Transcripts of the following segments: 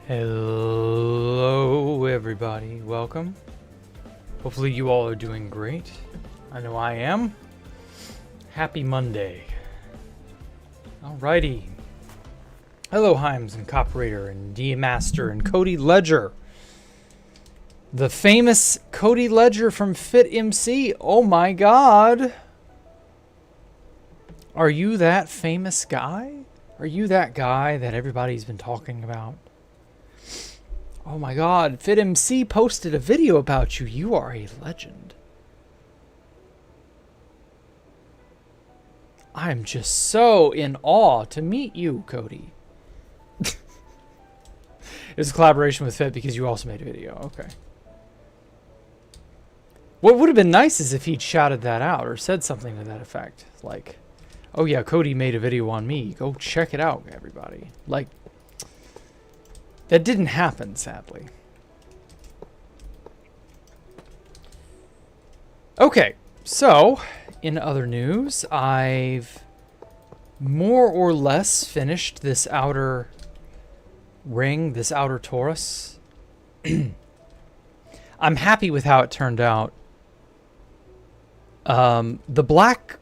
Hello everybody, welcome. Hopefully you all are doing great. I know I am. Happy Monday. Alrighty. Hello Himes and Coperator and D Master and Cody Ledger. The famous Cody Ledger from Fit MC. Oh my god. Are you that famous guy? Are you that guy that everybody's been talking about? Oh my god, FitMC posted a video about you. You are a legend. I'm just so in awe to meet you, Cody. It's a collaboration with Fit because you also made a video. Okay. What would have been nice is if he'd shouted that out or said something to that effect. Like, oh yeah, Cody made a video on me. Go check it out, everybody. Like, that didn't happen, sadly. Okay, so, in other news, I've more or less finished this outer ring, this outer torus. I'm happy with how it turned out. The black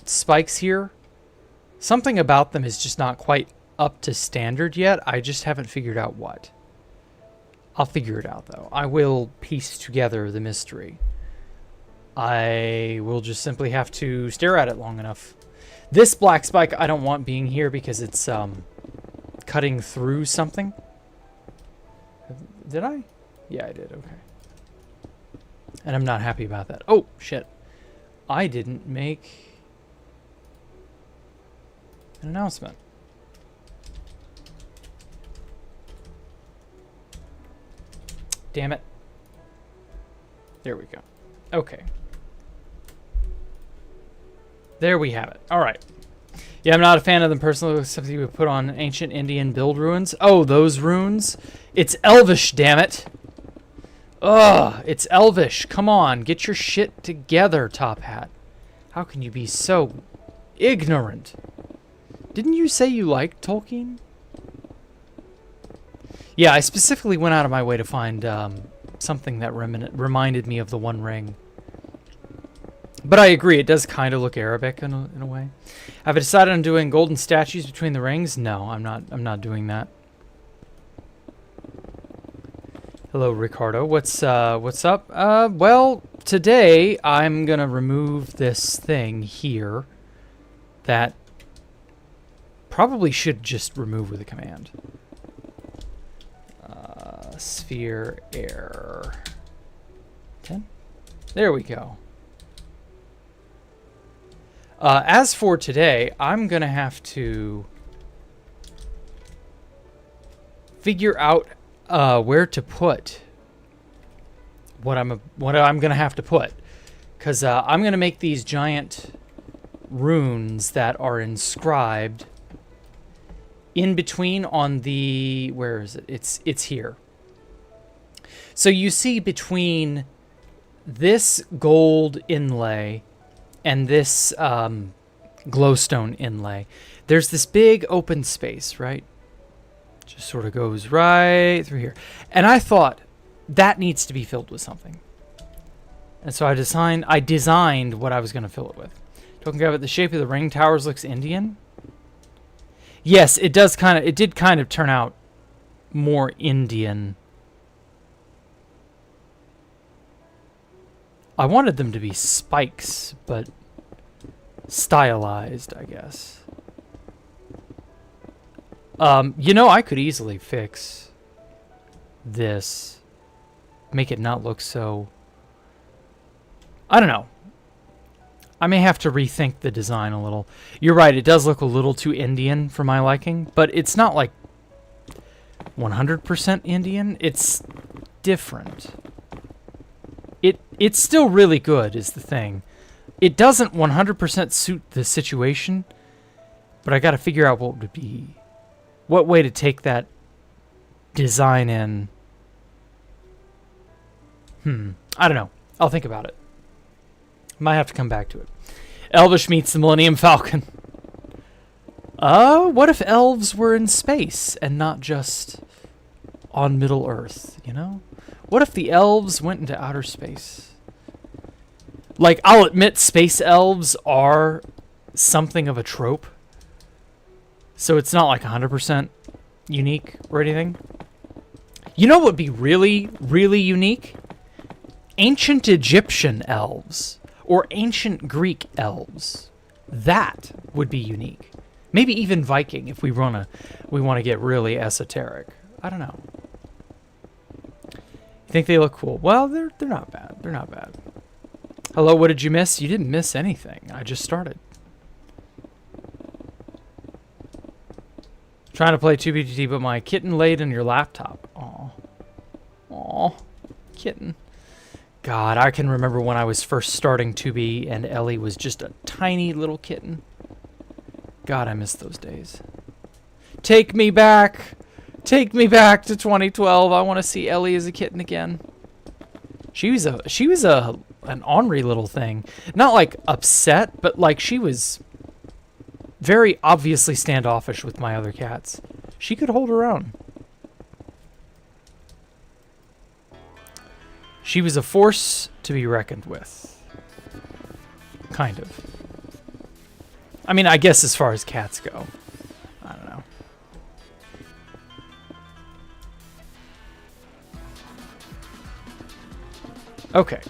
spikes here, something about them is just not quite up to standard yet. I just haven't figured out what. I'll figure it out though. I will piece together the mystery. I will just simply have to stare at it long enough. This black spike I don't want being here because it's cutting through something. Did I? Yeah, I did. Okay. And I'm not happy about that. Oh, shit. I didn't make an announcement. Damn it. There we go. Okay. There we have it. All right. Yeah, I'm not a fan of them personally, except you would put on ancient Indian build runes. Oh, those runes? It's Elvish, damn it. Ugh, it's Elvish. Come on, get your shit together, Top Hat. How can you be so ignorant? Didn't you say you liked Tolkien? Yeah, I specifically went out of my way to find something that reminded me of the One Ring. But I agree, it does kind of look Arabic in a way. Have I decided on doing golden statues between the rings? No, I'm not doing that. Hello, Ricardo. What's up? Well, today I'm gonna remove this thing here that probably should just remove with a command. Sphere air 10. There we go. As for today, I'm gonna have to figure out where to put what I'm gonna have to put, because I'm gonna make these giant runes that are inscribed in between on the, where is it? It's here. So you see between this gold inlay and this glowstone inlay, there's this big open space, right? Just sort of goes right through here. And I thought that needs to be filled with something. And so I designed what I was going to fill it with. Talking about the shape of the ring towers looks Indian. Yes, it did kind of turn out more Indian. I wanted them to be spikes, but stylized, I guess. You know, I could easily fix this. Make it not look so... I don't know. I may have to rethink the design a little. You're right, it does look a little too Indian for my liking, but it's not like 100% Indian. It's different. It's still really good, is the thing. It doesn't 100% suit the situation, but I got to figure out what would be... what way to take that design in. I don't know. I'll think about it. Might have to come back to it. Elvish meets the Millennium Falcon. What if elves were in space and not just on Middle Earth, you know? What if the elves went into outer space? Like, I'll admit space elves are something of a trope. So it's not like 100% unique or anything. You know what would be really, really unique? Ancient Egyptian elves. Or ancient Greek elves. That would be unique. Maybe even Viking if we want to get really esoteric. I don't know. You think they look cool? Well, they're not bad. They're not bad. Hello, what did you miss? You didn't miss anything. I just started. Trying to play 2BTT, but my kitten laid on your laptop. Aw. Aw. Kitten. God, I can remember when I was first starting 2B and Ellie was just a tiny little kitten. God, I miss those days. Take me back. Take me back to 2012. I want to see Ellie as a kitten again. She was an ornery little thing. Not like upset, but like she was very obviously standoffish with my other cats. She could hold her own. She was a force to be reckoned with. Kind of. I mean, I guess as far as cats go. I don't know. Okay.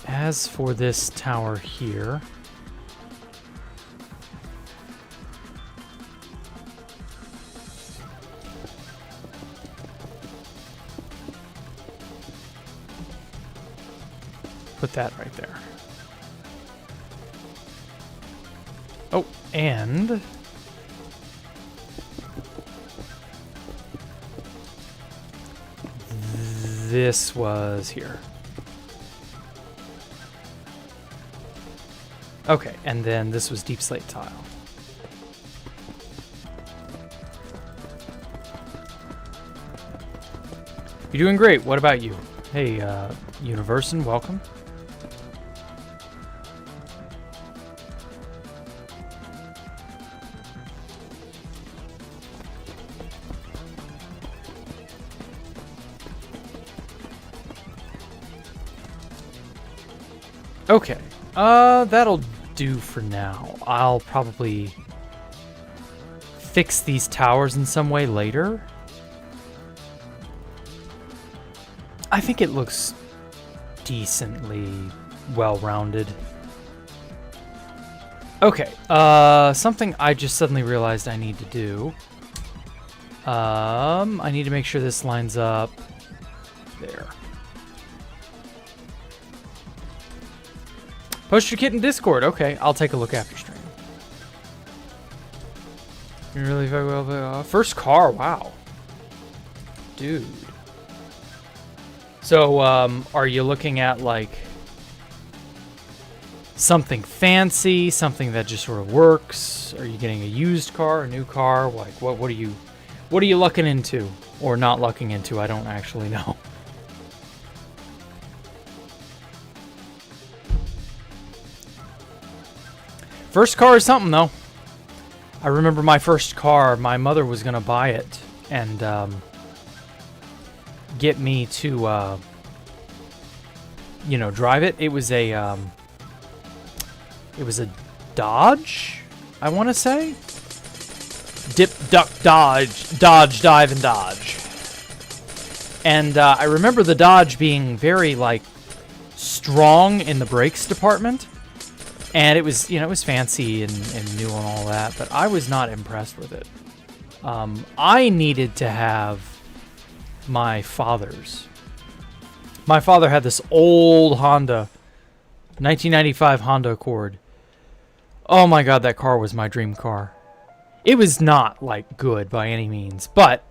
As for this tower here... Put that right there. Oh, and... this was here. Okay, and then this was deep slate tile. You're doing great. What about you? Hey, Universin, welcome. Okay, that'll do for now. I'll probably fix these towers in some way later. I think it looks decently well-rounded. Okay, something I just suddenly realized I need to do. I need to make sure this lines up there. Post your kit in Discord. Okay, I'll take a look after stream. You really very well. First car. Wow, dude. So, are you looking at like something fancy, something that just sort of works? Are you getting a used car, a new car? Like, what are you looking into or not looking into? I don't actually know. First car is something, though. I remember my first car, my mother was going to buy it and get me to, you know, drive it. It was a Dodge, I want to say. Dip, duck, dodge, dodge, dive, and dodge. And I remember the Dodge being very, like, strong in the brakes department. And it was, you know, it was fancy and new and all that, but I was not impressed with it. I needed to have my father's. My father had this old Honda, 1995 Honda Accord. Oh my God, that car was my dream car. It was not, like, good by any means, but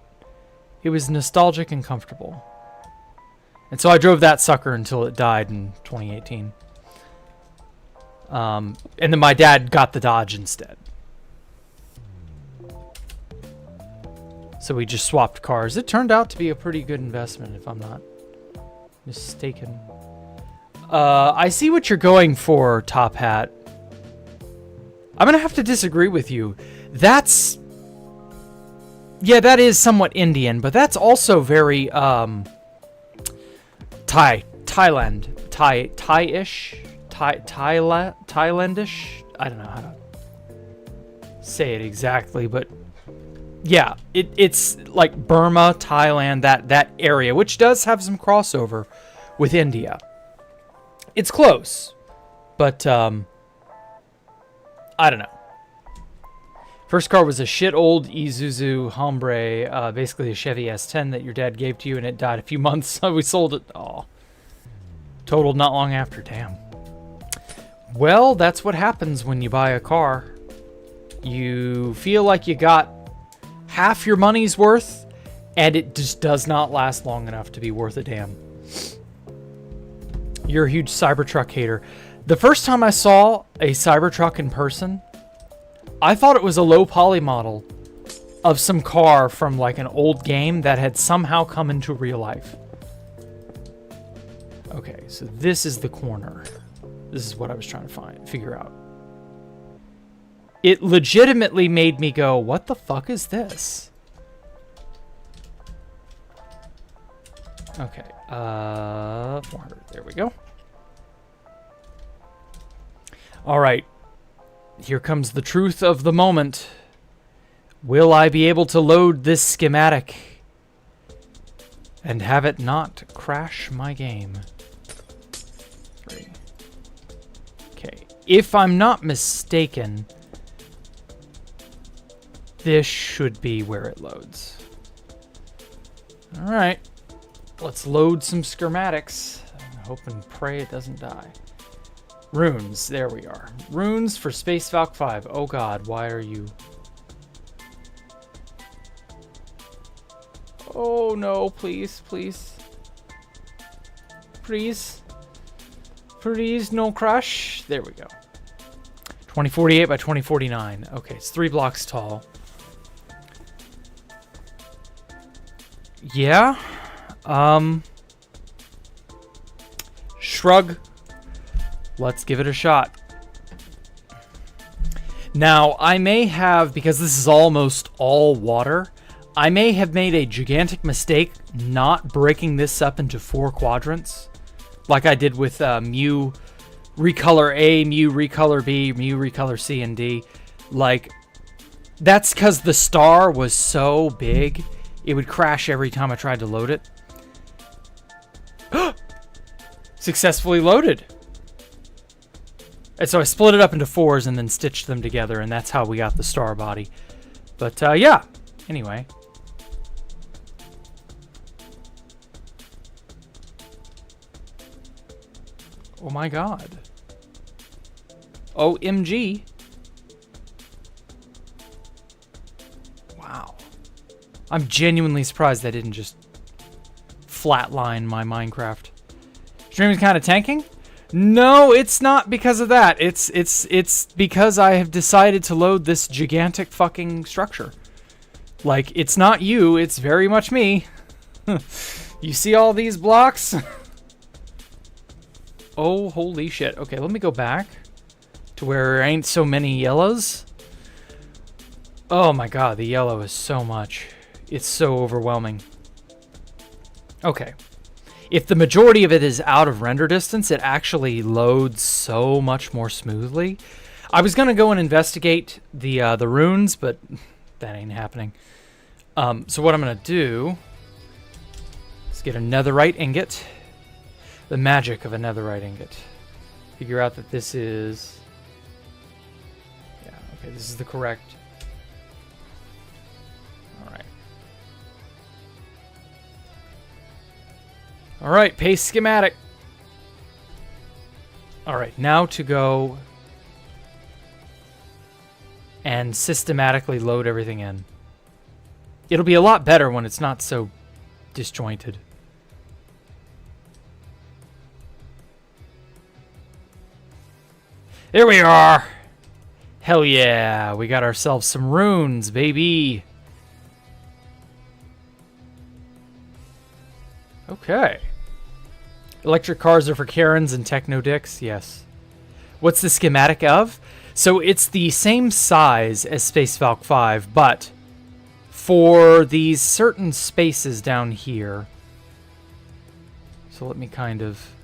it was nostalgic and comfortable. And so I drove that sucker until it died in 2018. And then my dad got the Dodge instead. So we just swapped cars. It turned out to be a pretty good investment, if I'm not mistaken. I see what you're going for, Top Hat. I'm going to have to disagree with you. That's Yeah, that is somewhat Indian, but that's also very Thailand, Thailandish. I don't know how to say it exactly, but yeah, it's like Burma, Thailand, that area, which does have some crossover with India. It's close, but I don't know. First car was a shit old Isuzu Hombre, basically a Chevy S10 that your dad gave to you, and it died a few months, so we sold it. Oh, totaled not long after. Damn. Well, that's what happens when you buy a car. You feel like you got half your money's worth, and it just does not last long enough to be worth a damn. You're a huge Cybertruck hater. The first time I saw a Cybertruck in person, I thought it was a low poly model of some car from like an old game that had somehow come into real life. Okay, so this is the corner. This is what I was trying to figure out. It legitimately made me go, what the fuck is this? Okay, 400, there we go. All right. Here comes the truth of the moment. Will I be able to load this schematic and have it not crash my game? 3. Okay. If I'm not mistaken, this should be where it loads. All right. Let's load some schematics. I hope and pray it doesn't die. Runes, there we are. Runes for Space Valk 5. Oh god, why are you... Oh no, please, please. Please. Please, no crash. There we go. 2048 by 2049. Okay, it's 3 blocks tall. Yeah. Shrug. Let's give it a shot. Now, I may have, because this is almost all water, I may have made a gigantic mistake not breaking this up into 4 quadrants, like I did with Mu Recolor A, Mu Recolor B, Mu Recolor C, and D. Like, that's because the star was so big, it would crash every time I tried to load it. Successfully loaded. And so I split it up into 4s and then stitched them together, and that's how we got the star body. But, yeah. Anyway. Oh my god. OMG. Wow. I'm genuinely surprised I didn't just flatline my Minecraft. Stream is kind of tanking? No, it's not because of that. It's because I have decided to load this gigantic fucking structure. Like, it's not you, it's very much me. You see all these blocks? Oh, holy shit. Okay, let me go back to where there ain't so many yellows. Oh my god, the yellow is so much. It's so overwhelming. Okay. If the majority of it is out of render distance, it actually loads so much more smoothly. I was going to go and investigate the runes, but that ain't happening. So what I'm going to do is get a netherite ingot. The magic of a netherite ingot. Figure out that this is... Yeah, okay, this is the correct... Alright, paste schematic. Alright, now to go and systematically load everything in. It'll be a lot better when it's not so disjointed. There we are! Hell yeah, we got ourselves some runes, baby! Okay. Electric cars are for Karens and techno dicks, yes. What's the schematic of? So it's the same size as Space Valk 5, but for these certain spaces down here. So let me kind of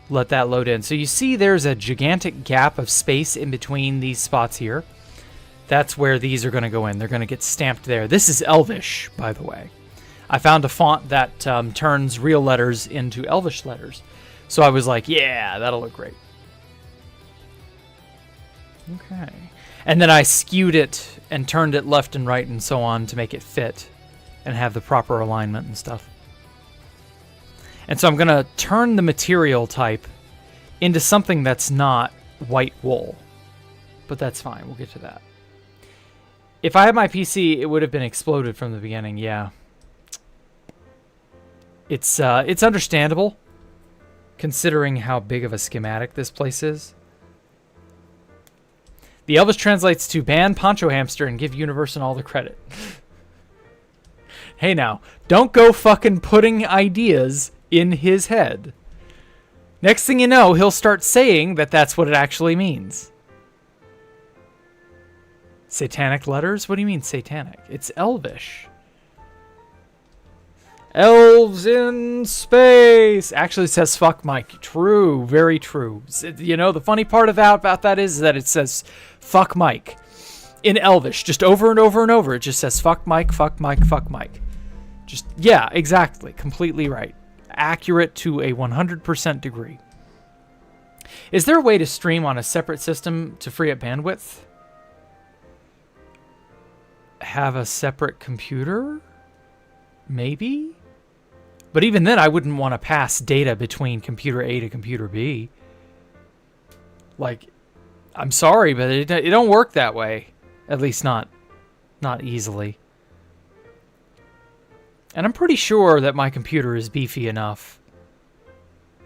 let that load in. So you see there's a gigantic gap of space in between these spots here. That's where these are going to go in. They're going to get stamped there. This is Elvish, by the way. I found a font that turns real letters into Elvish letters. So I was like, yeah, that'll look great. Okay. And then I skewed it and turned it left and right and so on to make it fit and have the proper alignment and stuff. And so I'm going to turn the material type into something that's not white wool. But that's fine. We'll get to that. If I had my PC, it would have been exploded from the beginning, yeah. It's understandable, considering how big of a schematic this place is. The Elvish translates to ban Poncho Hamster and give Universon all the credit. Hey now, don't go fucking putting ideas in his head. Next thing you know, he'll start saying that that's what it actually means. Satanic letters? What do you mean satanic? It's Elvish. Elves in space. Actually it says fuck Mike. True. Very true. You know, the funny part about that is that it says fuck Mike in Elvish. Just over and over and over. It just says fuck Mike, fuck Mike, fuck Mike. Just, yeah, exactly. Completely right. Accurate to a 100% degree. Is there a way to stream on a separate system to free up bandwidth? Have a separate computer? Maybe? But even then, I wouldn't want to pass data between computer A to computer B. Like, I'm sorry, but it don't work that way. At least not easily. And I'm pretty sure that my computer is beefy enough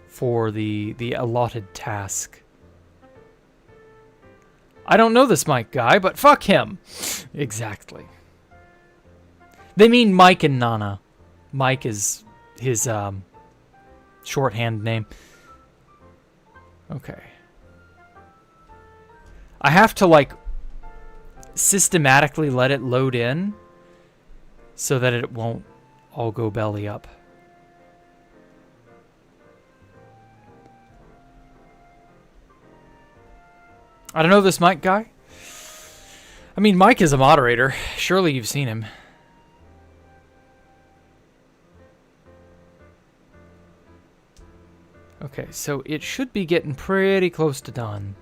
for the allotted task. I don't know this Mike guy, but fuck him. Exactly. They mean Mike and Nana. Mike is his shorthand name. Okay. I have to, like, systematically let it load in so that it won't all go belly up. I don't know this Mike guy. I mean, Mike is a moderator. Surely you've seen him. Okay, so it should be getting pretty close to done.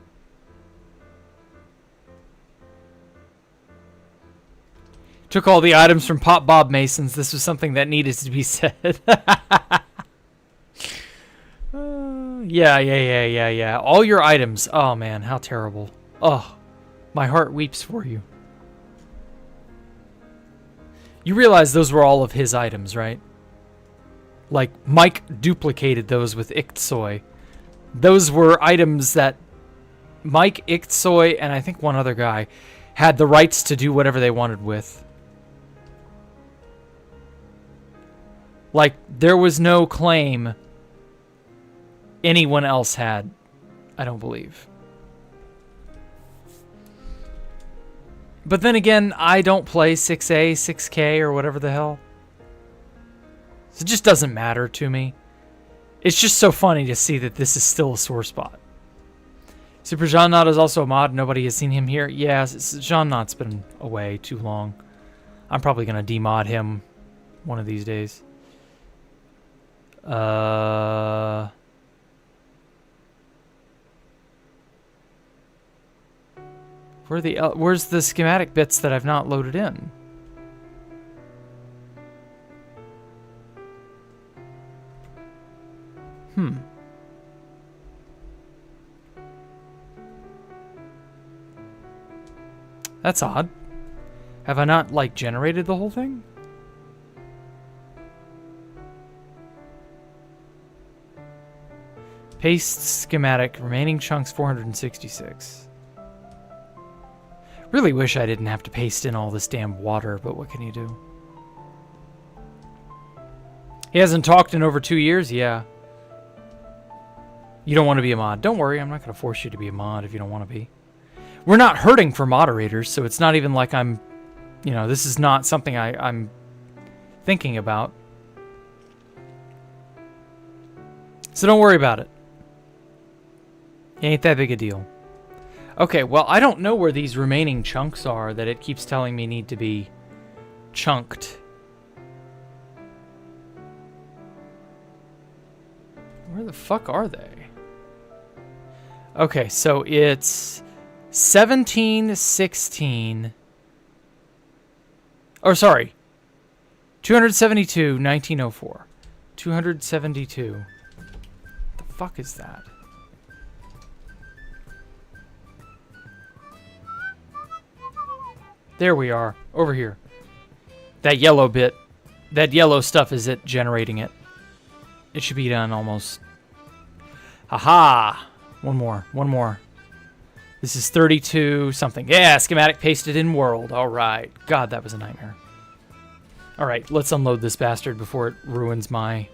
Took all the items from Pop Bob Mason's. This was something that needed to be said. Yeah. All your items. Oh, man, how terrible. Oh, my heart weeps for you. You realize those were all of his items, right? Like, Mike duplicated those with Iktsoy. Those were items that Mike, Iktsoy, and I think one other guy had the rights to do whatever they wanted with. Like, there was no claim anyone else had, I don't believe. But then again, I don't play 6A, 6K, or whatever the hell. So it just doesn't matter to me. It's just so funny to see that this is still a sore spot. Super Jean Knot is also a mod. Nobody has seen him here. Yeah, Jean Knot's been away too long. I'm probably going to demod him one of these days. Where's the schematic bits that I've not loaded in? That's odd. Have I not, like, generated the whole thing? Paste schematic, remaining chunks 466. Really wish I didn't have to paste in all this damn water, but what can you do? He hasn't talked in over 2 years? Yeah. You don't want to be a mod. Don't worry, I'm not going to force you to be a mod if you don't want to be. We're not hurting for moderators, so it's not even like I'm You know, this is not something I'm thinking about. So don't worry about it. It ain't that big a deal. Okay, well, I don't know where these remaining chunks are that it keeps telling me need to be chunked. Where the fuck are they? Okay, so it's 17, 16. Or sorry. 272, 1904. 272. What the fuck is that? There we are. Over here. That yellow bit. That yellow stuff is it generating it. It should be done almost. Haha! One more. One more. This is 32 something. Yeah, schematic pasted in world. Alright. God, that was a nightmare. Alright, let's unload this bastard before it ruins my...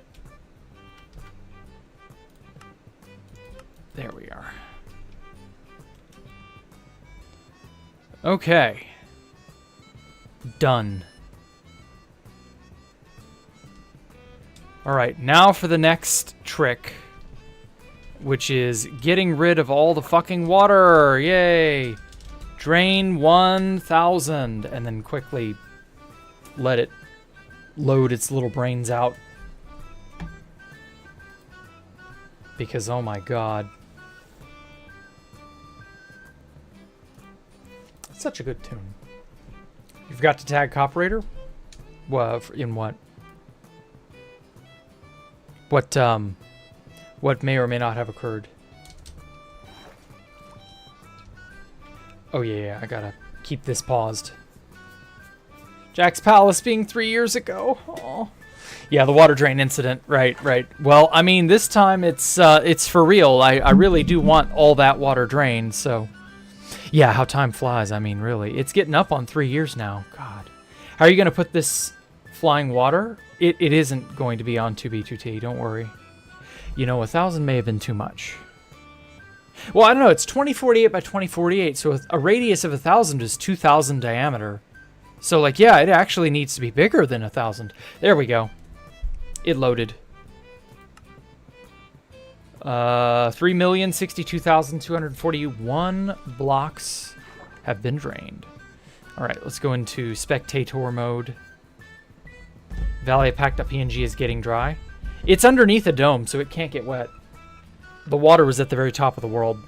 There we are. Okay. Done. Alright, now for the next trick, which is getting rid of all the fucking water. Yay! Drain 1,000 and then quickly let it load its little brains out. Because, oh my god. It's such a good tune. You forgot to tag Cooperator? In what? What may or may not have occurred? Oh yeah, I gotta keep this paused. Jack's Palace being 3 years ago. Aww. Yeah, the water drain incident. Right. Well, I mean, this time it's for real. I really do want all that water drained, so... Yeah, how time flies. I mean, really. It's getting up on 3 years now. God. How are you going to put this flying water? It isn't going to be on 2B2T. Don't worry. You know, 1,000 may have been too much. Well, I don't know. It's 2048 by 2048, so a radius of 1,000 is 2,000 diameter. So, like, yeah, it actually needs to be bigger than 1,000. There we go. It loaded. 3,062,241 blocks have been drained. All right, let's go into spectator mode. Valley of Packed.png is getting dry. It's underneath a dome, so it can't get wet. The water was at the very top of the world.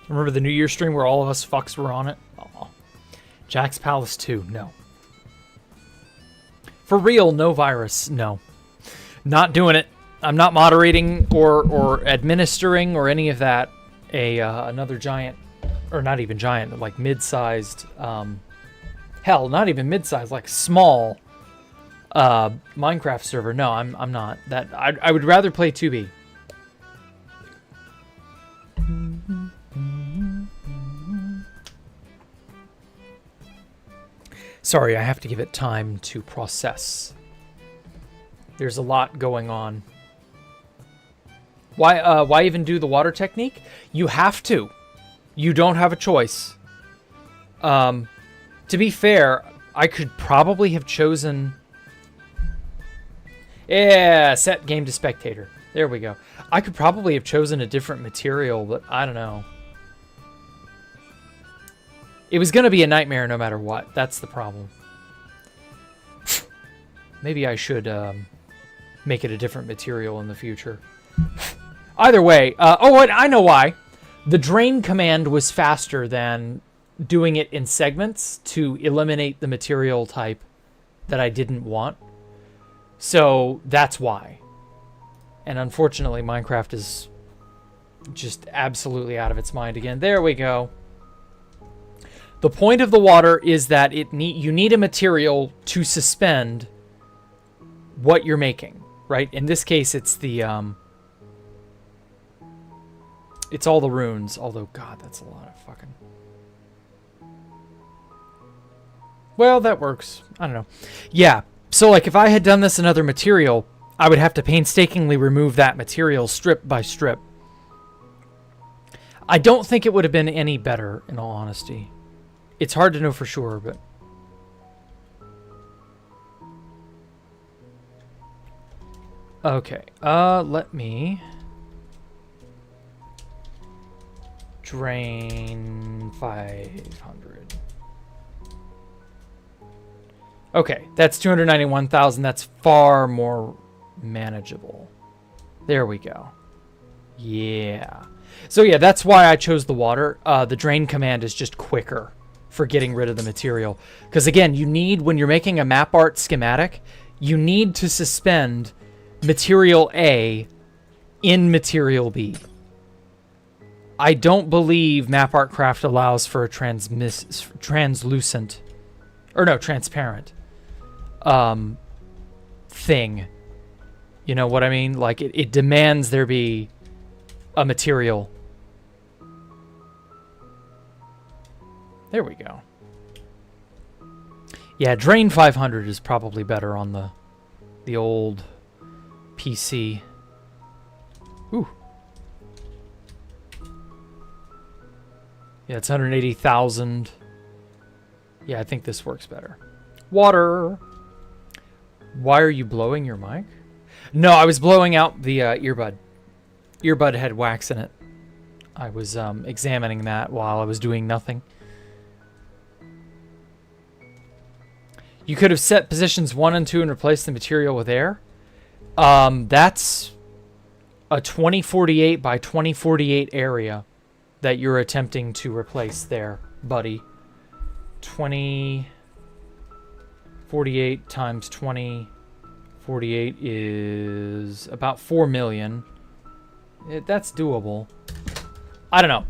Remember the New Year stream where all of us fucks were on it? Aw. Jack's Palace 2, no. For real, no virus, no. Not doing it. I'm not moderating or administering or any of that. Another giant, or not even giant, like mid-sized, hell, not even mid-sized, like small Minecraft server. No, I'm not. That I would rather play 2B. Sorry, I have to give it time to process. There's a lot going on. Why even do the water technique? You have to. You don't have a choice. To be fair, I could probably have chosen... Yeah, set game to spectator. There we go. I could probably have chosen a different material, but I don't know. It was going to be a nightmare no matter what. That's the problem. Maybe I should make it a different material in the future. Either way. Oh, I know why. The drain command was faster than doing it in segments to eliminate the material type that I didn't want. So that's why. And unfortunately, Minecraft is just absolutely out of its mind again. There we go. The point of the water is that you need a material to suspend what you're making, right? In this case, it's the it's all the runes. Although, God, that's a lot of fucking. Well, that works. I don't know. Yeah. So, like, if I had done this in other material, I would have to painstakingly remove that material strip by strip. I don't think it would have been any better, in all honesty. It's hard to know for sure, but... Okay, let me... drain 500. Okay, that's 291,000. That's far more manageable. There we go. Yeah. So yeah, that's why I chose the water. The drain command is just quicker for getting rid of the material. Because again, you need, when you're making a map art schematic, you need to suspend material A in material B. I don't believe MapArtCraft allows for a translucent, or no, transparent thing. You know what I mean? Like, it demands there be a material. There we go. Yeah, Drain 500 is probably better on the old PC. Ooh. Yeah, it's 180,000. Yeah, I think this works better. Water. Why are you blowing your mic? No, I was blowing out the earbud. Earbud had wax in it. I was examining that while I was doing nothing. You could have set positions 1 and 2 and replaced the material with air. That's a 2048 by 2048 area that you're attempting to replace there, buddy. 2048 times 2048 is about 4 million. That's doable. I don't know.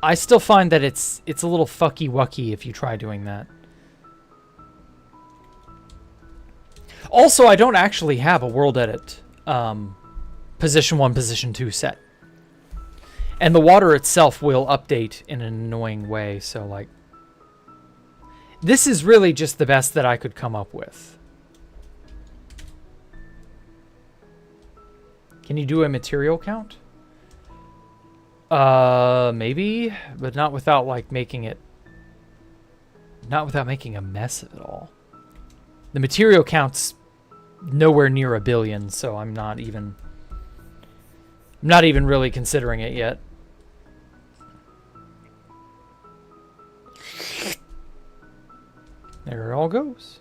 I still find that it's a little fucky-wucky if you try doing that. Also, I don't actually have a world edit position 1, position 2 set. And the water itself will update in an annoying way, so like... This is really just the best that I could come up with. Can you do a material count? Maybe, but not without like making it... Not without making a mess of it all. The material count's nowhere near 1 billion, so I'm not even really considering it yet. There it all goes.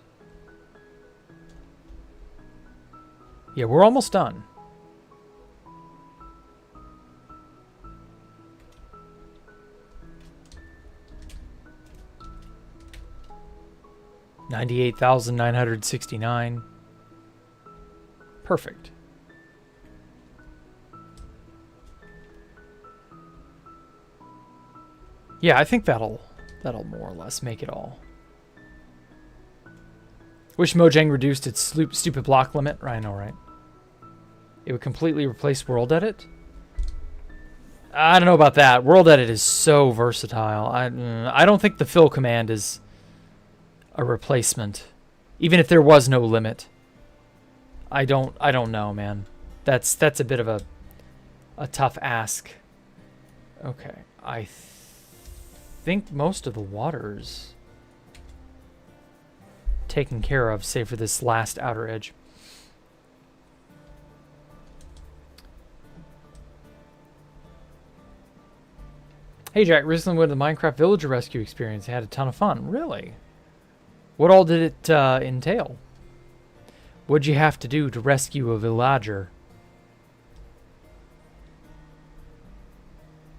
Yeah, we're almost done. $98,969. Perfect. Yeah, I think that'll more or less make it all. Wish Mojang reduced its stupid block limit. I know, right? It would completely replace World Edit? I don't know about that. World Edit is so versatile. I don't think the fill command is a replacement. Even if there was no limit. I don't know, man. That's a bit of a tough ask. Okay. I think most of the water's taken care of, save for this last outer edge. Hey Jack, recently went to the Minecraft Villager Rescue experience. I had a ton of fun. Really? What all did it entail? What'd you have to do to rescue a villager?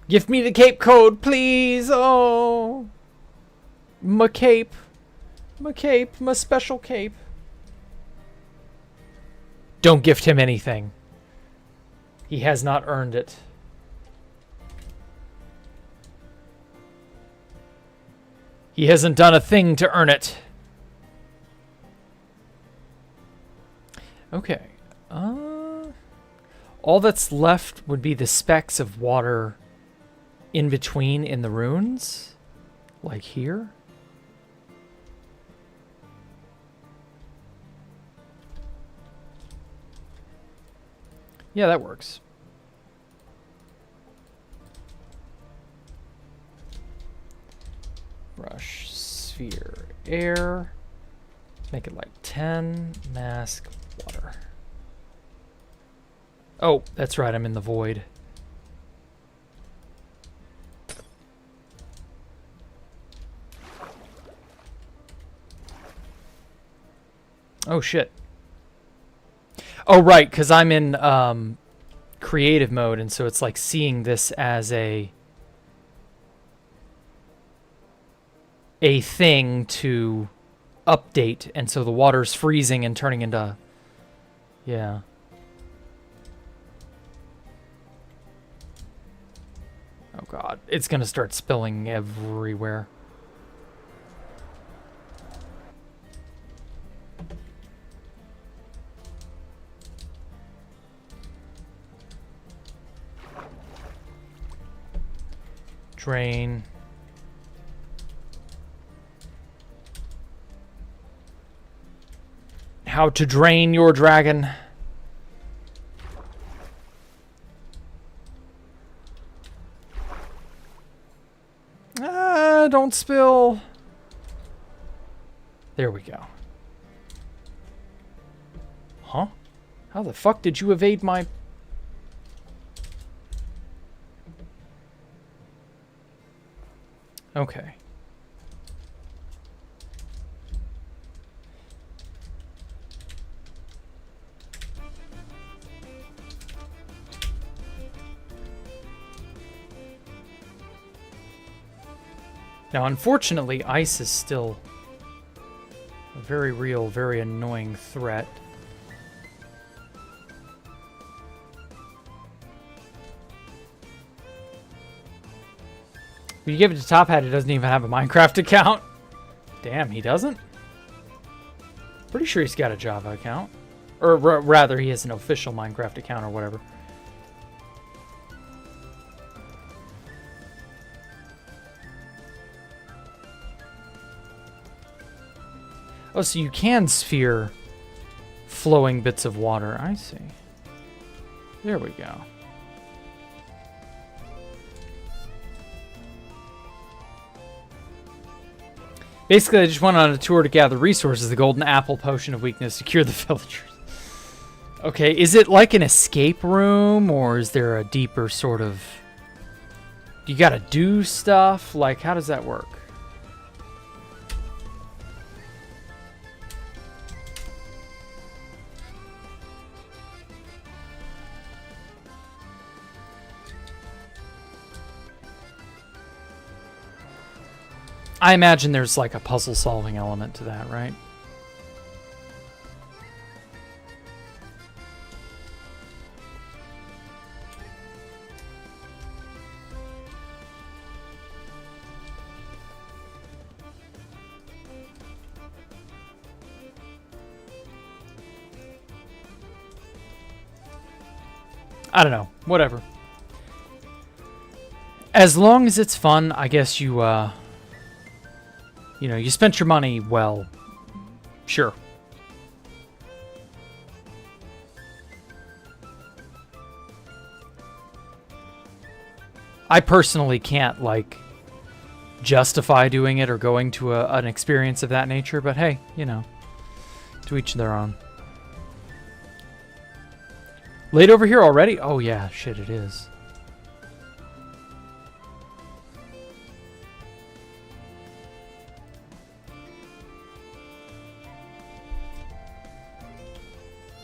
Give me the cape code, please! Oh! My cape. My cape. My special cape. Don't gift him anything. He has not earned it. He hasn't done a thing to earn it. Okay. All that's left would be the specks of water in between in the runes. Like here. Yeah, that works. sphere. Air. Make it like 10. Mask. Water. Oh, that's right. I'm in the void. Oh, shit. Oh, right, because I'm in creative mode, and so it's like seeing this as a thing to update, and so the water's freezing and turning into... Yeah. Oh, God. It's going to start spilling everywhere. Drain. How to drain your dragon. Don't spill. There we go. Huh? How the fuck did you evade my... Okay. Now, unfortunately, ice is still a very real, very annoying threat. When you give it to Top Hat, he doesn't even have a Minecraft account. Damn, he doesn't? Pretty sure he's got a Java account. Or rather, he has an official Minecraft account or whatever. Oh, so you can sphere flowing bits of water. I see. There we go. Basically, I just went on a tour to gather resources. The golden apple, potion of weakness, secure the villagers. Okay, is it like an escape room, or is there a deeper sort of... You gotta do stuff? Like, how does that work? I imagine there's like a puzzle-solving element to that, right? I don't know. Whatever. As long as it's fun, I guess you, you know, you spent your money well. Sure. I personally can't, like, justify doing it or going to an experience of that nature, but hey, you know, to each their own. Late over here already? Oh, yeah, shit, it is.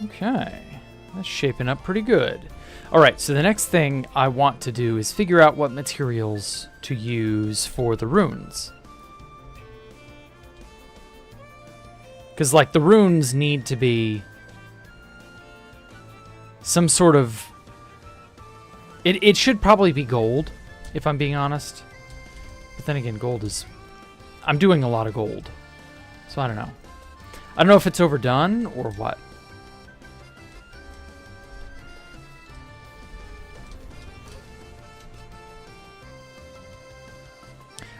Okay, that's shaping up pretty good. All right, so the next thing I want to do is figure out what materials to use for the runes. Because, like, the runes need to be some sort of... It should probably be gold, if I'm being honest. But then again, gold is... I'm doing a lot of gold. So I don't know. I don't know if it's overdone or what.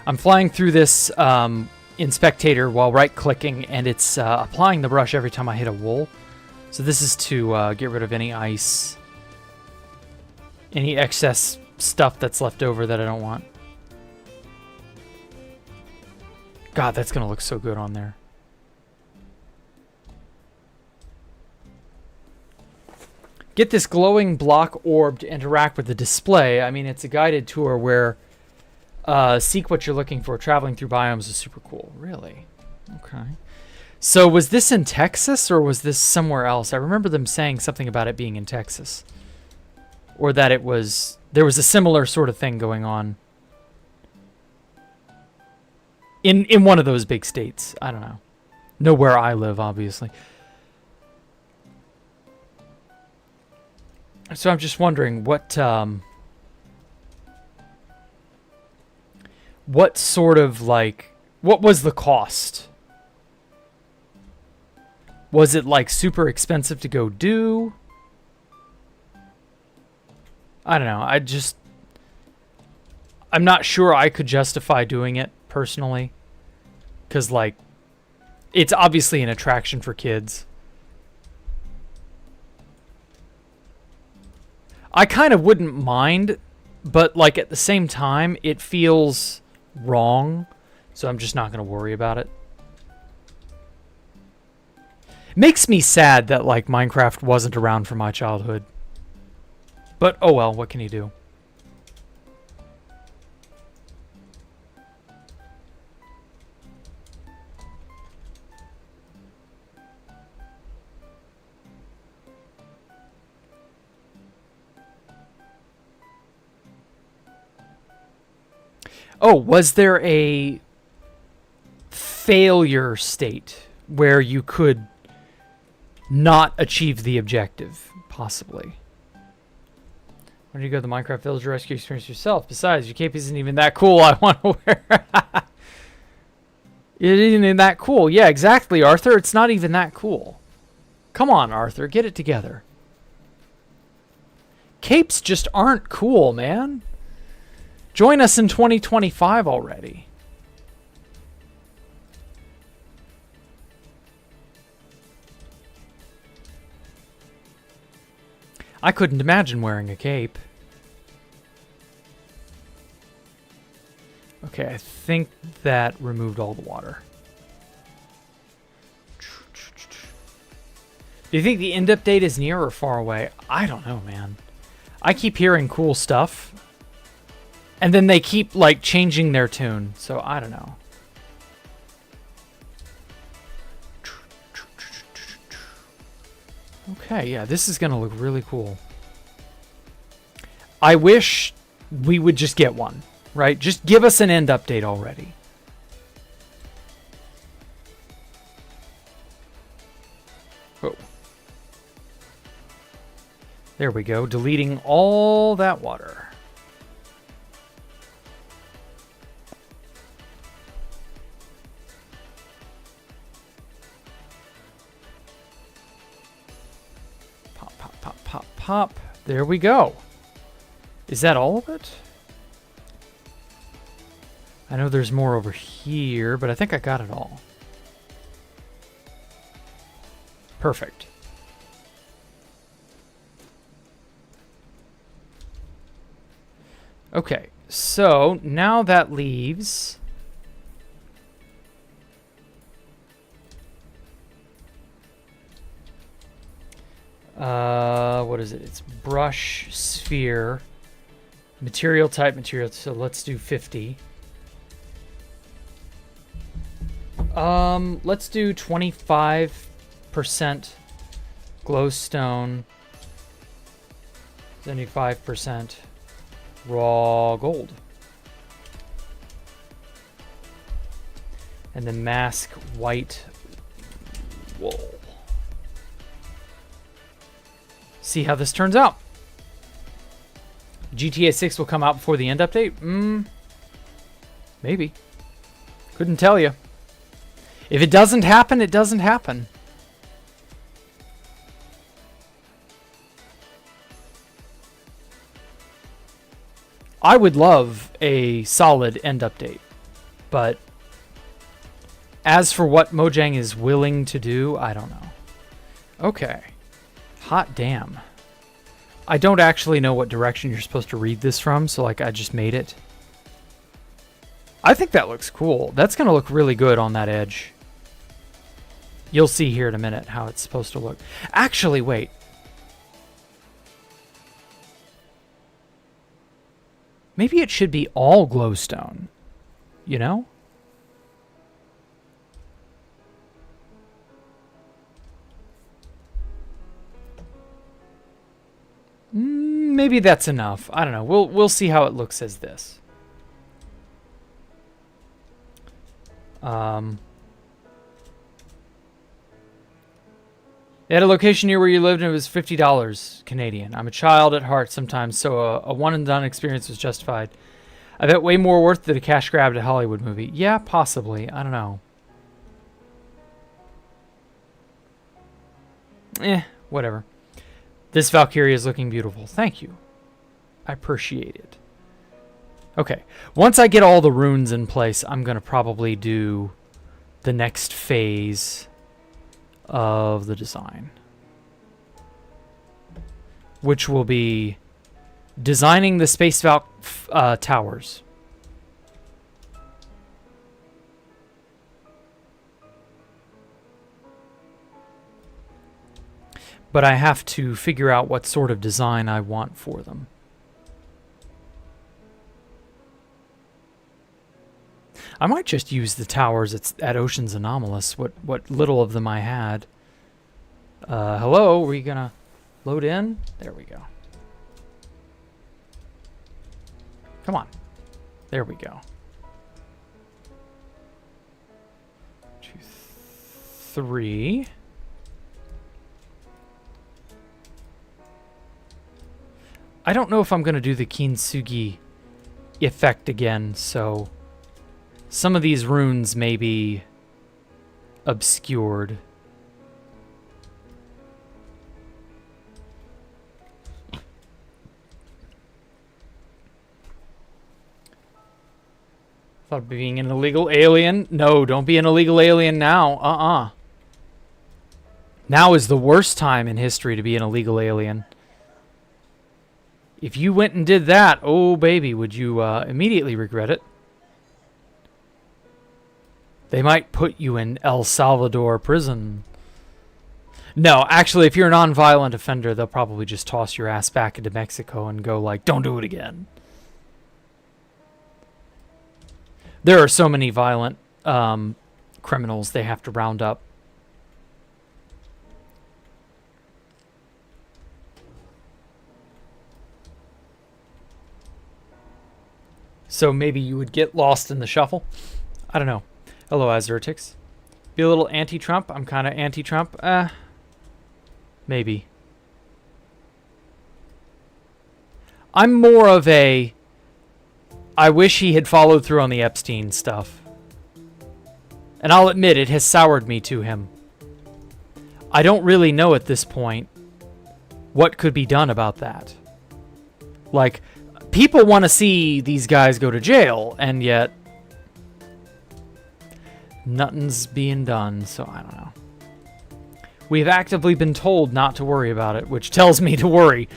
I'm flying through this in Spectator while right-clicking, and it's applying the brush every time I hit a wool. So this is to get rid of any ice, any excess stuff that's left over that I don't want. God, that's going to look so good on there. Get this glowing block orb to interact with the display. I mean, it's a guided tour where seek what you're looking for. Traveling through biomes is super cool. Really? Okay. So was this in Texas or was this somewhere else? I remember them saying something about it being in Texas. Or that it was... There was a similar sort of thing going on. In one of those big states. I don't know. Know where I live, obviously. So I'm just wondering what sort of like, what was the cost? Was it like super expensive to go do? I don't know. I'm not sure I could justify doing it personally. 'Cause like, it's obviously an attraction for kids. I kind of wouldn't mind, but like at the same time, it feels wrong, so I'm just not going to worry about it. Makes me sad that like Minecraft wasn't around for my childhood. But oh well, what can you do? Oh, was there a failure state where you could not achieve the objective? Possibly. When do you go to the Minecraft Villager Rescue experience yourself? Besides, your cape isn't even that cool. I want to wear it isn't even that cool. Yeah, exactly, Arthur. It's not even that cool. Come on, Arthur. Get it together. Capes just aren't cool, man. Join us in 2025 already. I couldn't imagine wearing a cape. Okay, I think that removed all the water. Do you think the end update is near or far away? I don't know, man. I keep hearing cool stuff. And then they keep, like, changing their tune. So, I don't know. Okay, yeah, this is going to look really cool. I wish we would just get one, right? Just give us an end update already. Oh. There we go. Deleting all that water. Pop. There we go. Is that all of it? I know there's more over here, but I think I got it all. Perfect. Okay, so now that leaves... what is it? It's brush, sphere, material type, material. So let's do 50. Let's do 25% glowstone, 75% raw gold. And then mask white wool. See how this turns out. GTA 6 will come out before the end update? Maybe. Couldn't tell you. If it doesn't happen, it doesn't happen. I would love a solid end update, but as for what Mojang is willing to do, I don't know. Okay. Hot damn. I don't actually know what direction you're supposed to read this from, so like I just made it. I think that looks cool. That's going to look really good on that edge. You'll see here in a minute how it's supposed to look. Actually, wait. Maybe it should be all glowstone. You know? Maybe that's enough. I don't know. We'll see how it looks as this. They had a location near where you lived and it was $50 Canadian. I'm a child at heart sometimes, so a one and done experience was justified. I bet way more worth than a cash grab at a Hollywood movie. Yeah, possibly. I don't know. Whatever. This Valkyrie is looking beautiful. Thank you. I appreciate it. Okay. Once I get all the runes in place, I'm going to probably do the next phase of the design, which will be designing the Space Valk towers. But I have to figure out what sort of design I want for them. I might just use the towers at Ocean's Anomalous, what little of them I had. Hello, were you gonna load in? There we go. Come on. There we go. 2, 3. I don't know if I'm going to do the Kintsugi effect again, so some of these runes may be obscured. Thought being an illegal alien? No, don't be an illegal alien now. Now is the worst time in history to be an illegal alien. If you went and did that, oh baby, would you immediately regret it? They might put you in El Salvador prison. No, actually, if you're a non-violent offender, they'll probably just toss your ass back into Mexico and go like, don't do it again. There are so many violent criminals they have to round up. So maybe you would get lost in the shuffle. I don't know. Hello, Azurtix. Be a little anti-Trump. I'm kind of anti-Trump. Maybe. I'm more of a... I wish he had followed through on the Epstein stuff. And I'll admit, it has soured me to him. I don't really know at this point what could be done about that. Like... people want to see these guys go to jail, and yet nothing's being done, so I don't know. We've actively been told not to worry about it, which tells me to worry.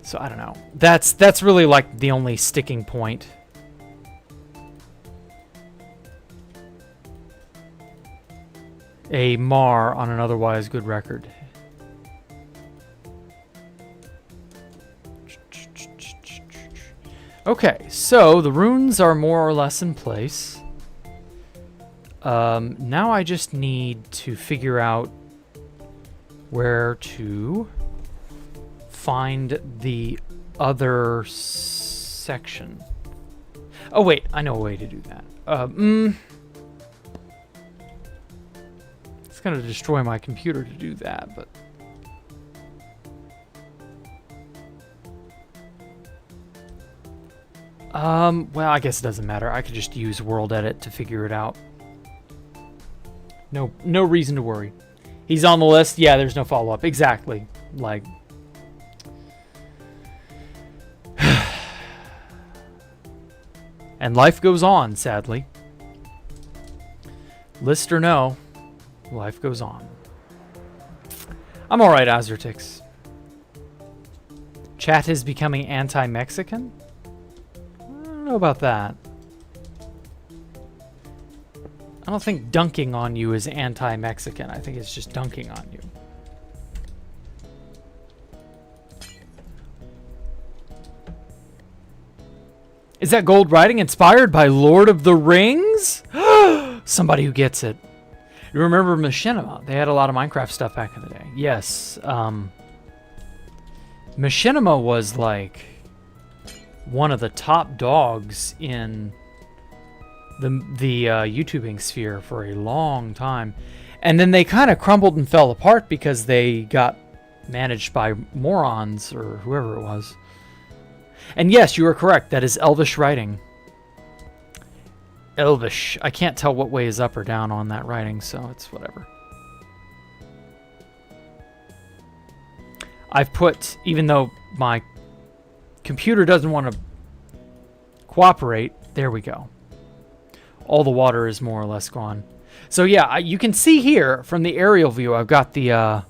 So I don't know. That's really like the only sticking point. A mar on an otherwise good record. Okay, so the runes are more or less in place. Now I just need to figure out where to find the other section. Oh wait, I know a way to do that. It's gonna destroy my computer to do that, but... well, I guess it doesn't matter. I could just use World Edit to figure it out. No reason to worry. He's on the list. Yeah, there's no follow-up. Exactly. Like... and life goes on, sadly. List or no, life goes on. I'm alright, Azurtix. Chat is becoming anti-Mexican? I don't know about that. I don't think dunking on you is anti-Mexican. I think it's just dunking on you. Is that gold writing inspired by Lord of the Rings? Somebody who gets it. You remember Machinima? They had a lot of Minecraft stuff back in the day. Yes. Machinima was like one of the top dogs in the YouTubing sphere for a long time. And then they kind of crumbled and fell apart because they got managed by morons or whoever it was. And yes, you are correct. That is Elvish writing. Elvish. I can't tell what way is up or down on that writing, so it's whatever. I've put, even though my computer doesn't want to cooperate, there we go. All the water is more or less gone. So yeah, you can see here from the aerial view, I've got the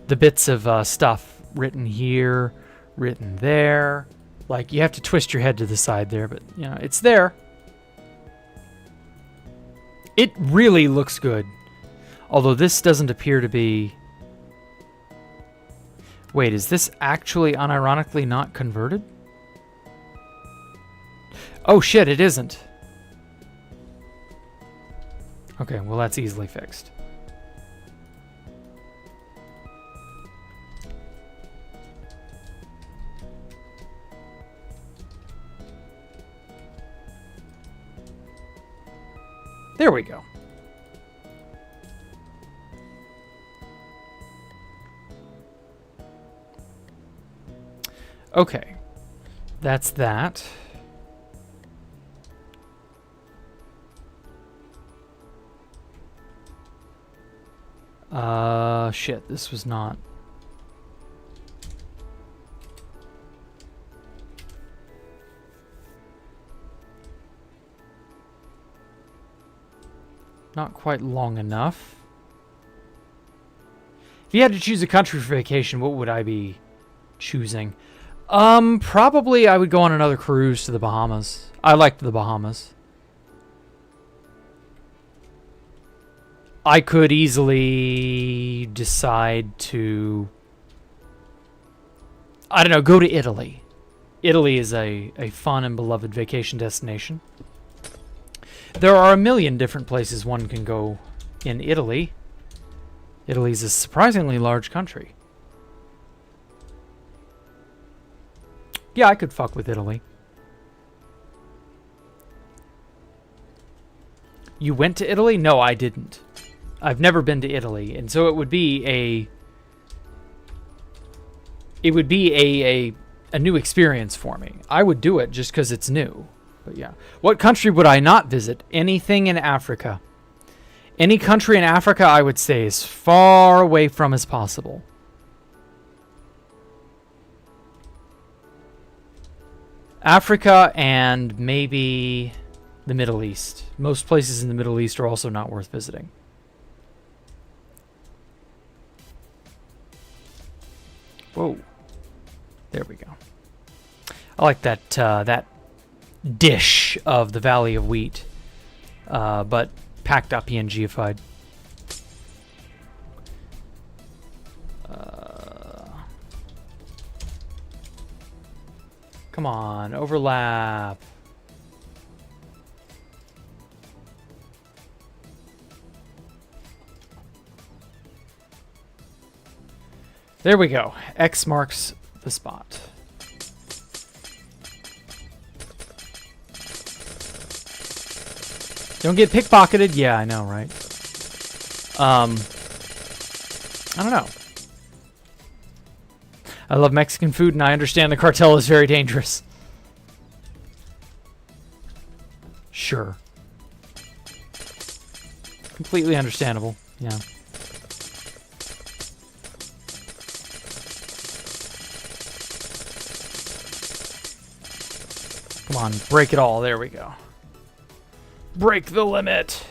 bits of stuff written here, written there. Like, you have to twist your head to the side there, but, you know, it's there. It really looks good. Although this doesn't appear to be... Wait, is this actually unironically not converted? Oh shit, it isn't. Okay, well that's easily fixed. There we go. Okay. That's that. Shit, this was not... Not quite long enough. If you had to choose a country for vacation, what would I be choosing? Probably I would go on another cruise to the Bahamas. I liked the Bahamas. I could easily decide to, I don't know, go to Italy. Italy is a fun and beloved vacation destination. There are a million different places one can go in Italy. Italy's a surprisingly large country. Yeah, I could fuck with Italy. You went to Italy? No, I didn't. I've never been to Italy, and so it would be a new experience for me. I would do it just because it's new. But yeah. What country would I not visit? Anything in Africa. Any country in Africa I would stay as far away from as possible. Africa and maybe the Middle East. Most places in the Middle East are also not worth visiting. Whoa. There we go. I like that that dish of the Valley of Wheat, but packed up PNGified. Come on, overlap. There we go. X marks the spot. Don't get pickpocketed? Yeah, I know, right? I don't know. I love Mexican food, and I understand the cartel is very dangerous. Sure. Completely understandable, yeah. Come on, break it all. There we go. Break the limit.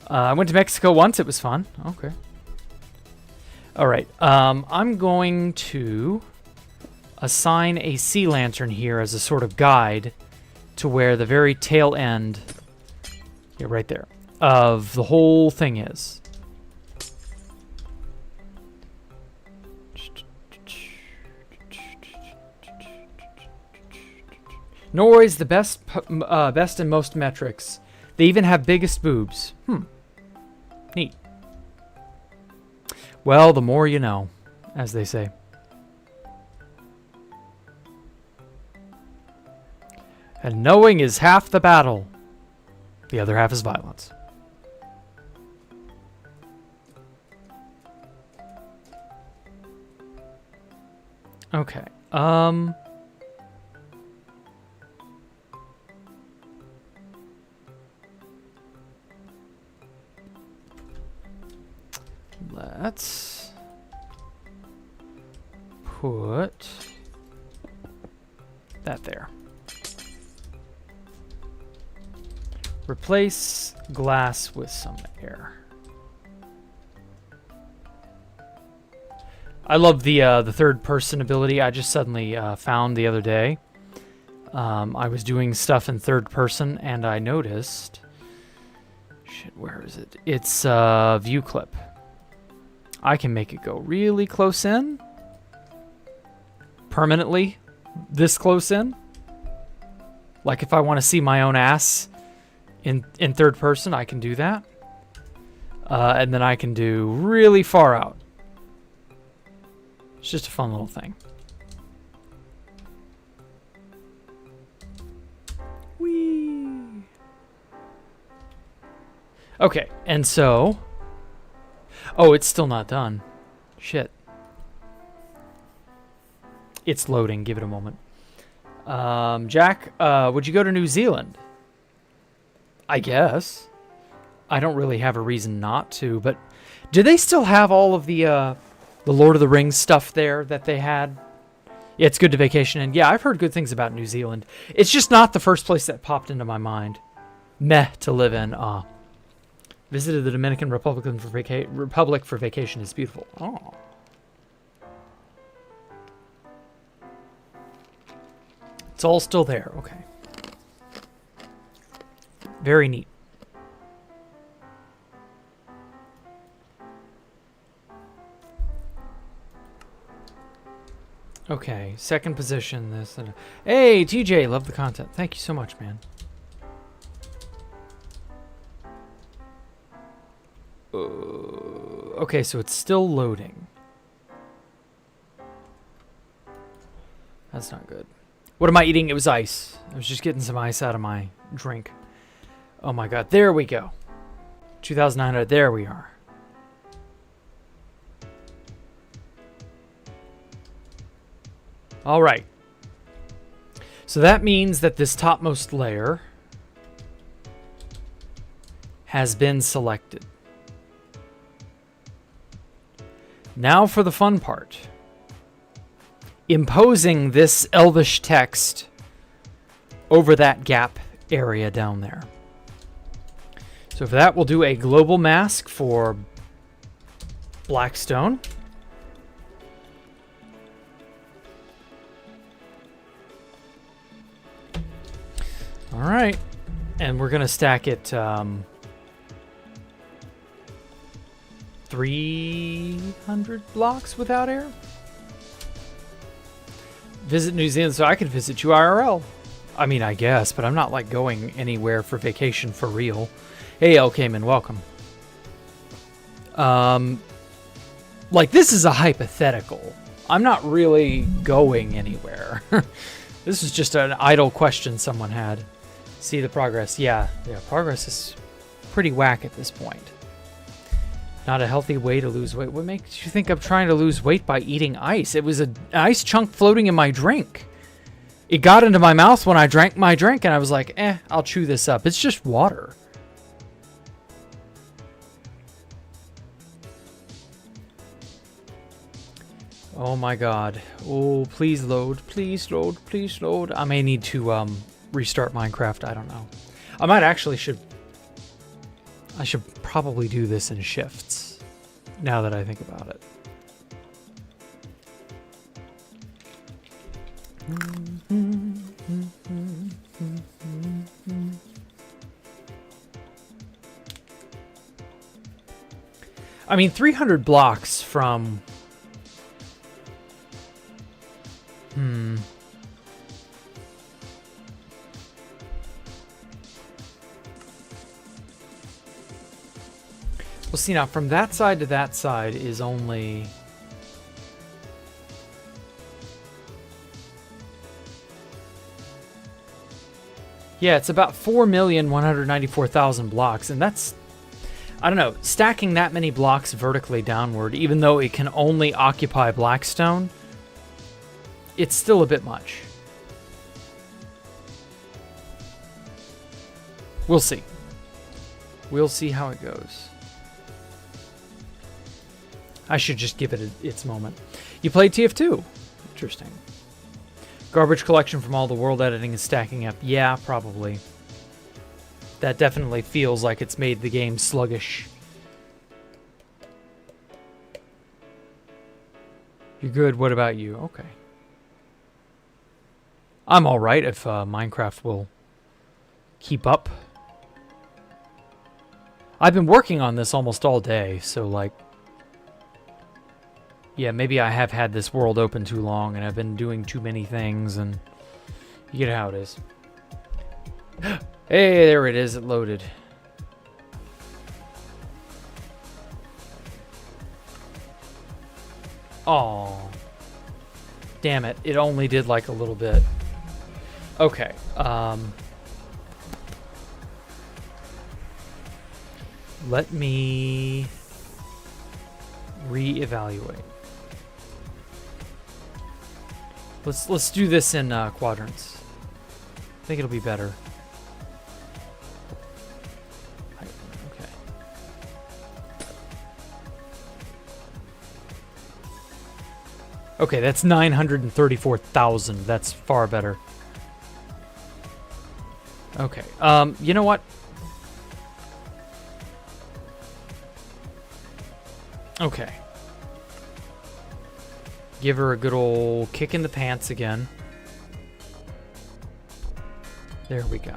I went to Mexico once. It was fun. Okay. All right. I'm going to assign a sea lantern here as a sort of guide to where the very tail end... Yeah, right there. of the whole thing is. Norway's the best in most metrics. They even have biggest boobs. Neat. Well, the more you know, as they say. And knowing is half the battle. The other half is violence. Okay. Let's put that there. Replace glass with some air. I love the third person ability I just suddenly found the other day. I was doing stuff in third person and I noticed... Shit, where is it? It's view clip. I can make it go really close in. Permanently this close in. Like if I want to see my own ass in third person, I can do that. And then I can do really far out. It's just a fun little thing. Whee! Okay, and so... Oh, it's still not done. Shit. It's loading. Give it a moment. Jack, would you go to New Zealand? I guess. I don't really have a reason not to, but do they still have all of the Lord of the Rings stuff there that they had? Yeah, it's good to vacation in. Yeah, I've heard good things about New Zealand. It's just not the first place that popped into my mind. Meh to live in. Visited the Dominican Republic for vacation. It's beautiful. Oh. It's all still there. Okay. Very neat. Okay, second position. This. Hey, TJ, love the content. Thank you so much, man. Okay, so it's still loading. That's not good. What am I eating? It was ice. I was just getting some ice out of my drink. Oh my god, there we go. 2,900, there we are. All right. So that means that this topmost layer has been selected. Now for the fun part. Imposing this elvish text over that gap area down there. So for that, we'll do a global mask for Blackstone. All right. And we're going to stack it 300 blocks without air. Visit New Zealand so I could visit you IRL. I mean, I guess, but I'm not like going anywhere for vacation for real. Hey, El Cayman, welcome. Like this is a hypothetical. I'm not really going anywhere. This is just an idle question someone had. See the progress. Yeah, progress is pretty whack at this point. Not a healthy way to lose weight. What makes you think I'm trying to lose weight by eating ice? It was an ice chunk floating in my drink. It got into my mouth when I drank my drink, and I was like, I'll chew this up. It's just water. Oh my god. Oh, please load. Please load. Please load. I may need to restart Minecraft. I don't know. I might actually I should probably do this in shifts, now that I think about it. mean, 300 blocks from... Well, see, now, from that side to that side is only... Yeah, it's about 4,194,000 blocks, and that's... I don't know, stacking that many blocks vertically downward, even though it can only occupy Blackstone, it's still a bit much. We'll see. We'll see how it goes. I should just give it its moment. You played TF2? Interesting. Garbage collection from all the world editing is stacking up. Yeah, probably. That definitely feels like it's made the game sluggish. You're good. What about you? Okay. I'm alright if Minecraft will keep up. I've been working on this almost all day, so like... Yeah, maybe I have had this world open too long and I've been doing too many things and... You get how it is. Hey, there it is. It loaded. Oh, damn it. It only did like a little bit. Okay. Let me reevaluate. Let's do this in quadrants. I think it'll be better. Okay. Okay, that's 934,000. That's far better. Okay. You know what? Okay. Give her a good old kick in the pants again. There we go.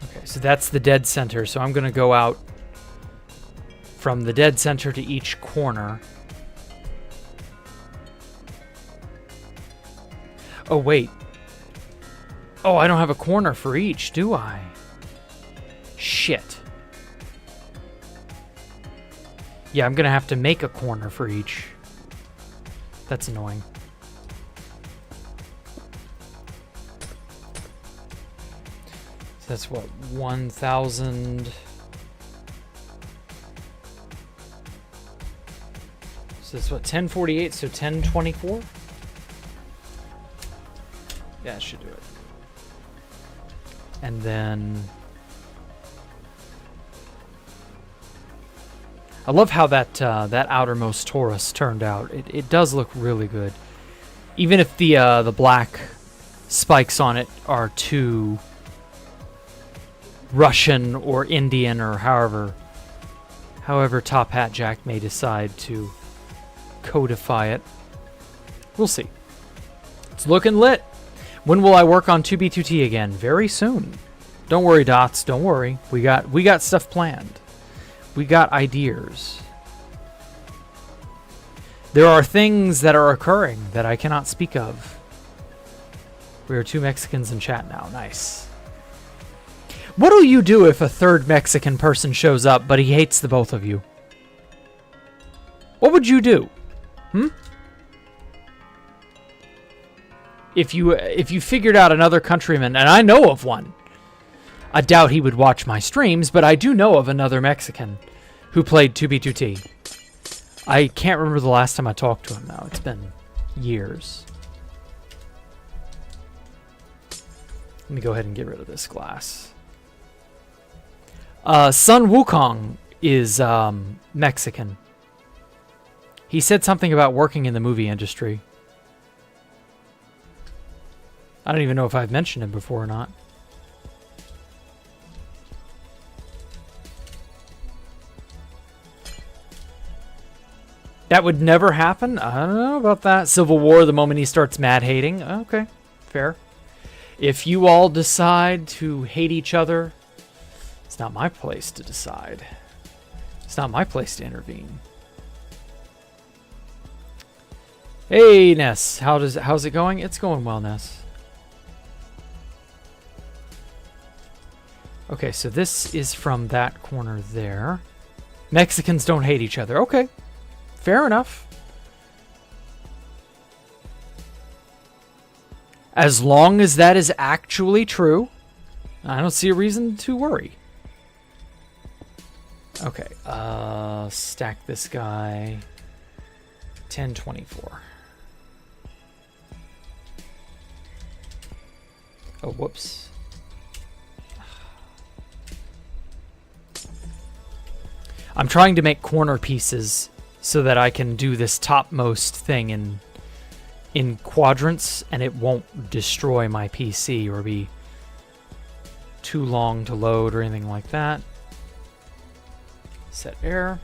Okay, so that's the dead center. So I'm going to go out from the dead center to each corner. Oh, wait. Oh, I don't have a corner for each, do I? Shit. Yeah, I'm gonna have to make a corner for each. That's annoying. So that's what, 1,000... So that's what, 1048, so 1024? Yeah, that should do it. And then... I love how that outermost torus turned out. It does look really good. Even if the black spikes on it are too Russian or Indian or however Top Hat Jack may decide to codify it. We'll see. It's looking lit. When will I work on 2B2T again? Very soon. Don't worry, Dots. Don't worry. We got stuff planned. We got ideas. There are things that are occurring that I cannot speak of. We are 2 Mexicans in chat now. Nice. What'll you do if a third Mexican person shows up, but he hates the both of you? What would you do? If you figured out another countryman, and I know of one. I doubt he would watch my streams, but I do know of another Mexican who played 2B2T. I can't remember the last time I talked to him now. It's been years. Let me go ahead and get rid of this glass. Sun Wukong is Mexican. He said something about working in the movie industry. I don't even know if I've mentioned him before or not. That would never happen? I don't know about that. Civil War, the moment he starts mad hating. Okay, fair. If you all decide to hate each other, it's not my place to decide. It's not my place to intervene. Hey, Ness. How's it going? It's going well, Ness. Okay, so this is from that corner there. Mexicans don't hate each other. Okay. Fair enough. As long as that is actually true, I don't see a reason to worry. Okay, stack this guy. 1024. Oh, whoops. I'm trying to make corner pieces so that I can do this topmost thing in quadrants, and it won't destroy my PC or be too long to load or anything like that. Set air.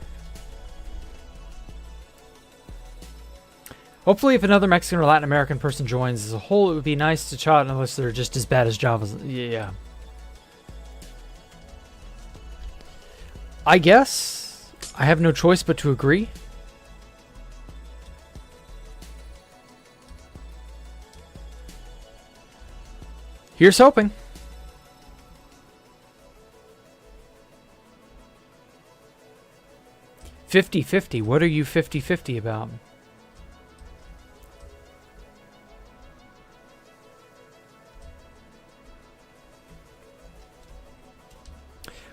Hopefully if another Mexican or Latin American person joins as a whole, it would be nice to chat unless they're just as bad as Java's. Yeah. I guess I have no choice but to agree. Here's hoping. 50-50. What are you 50-50 about?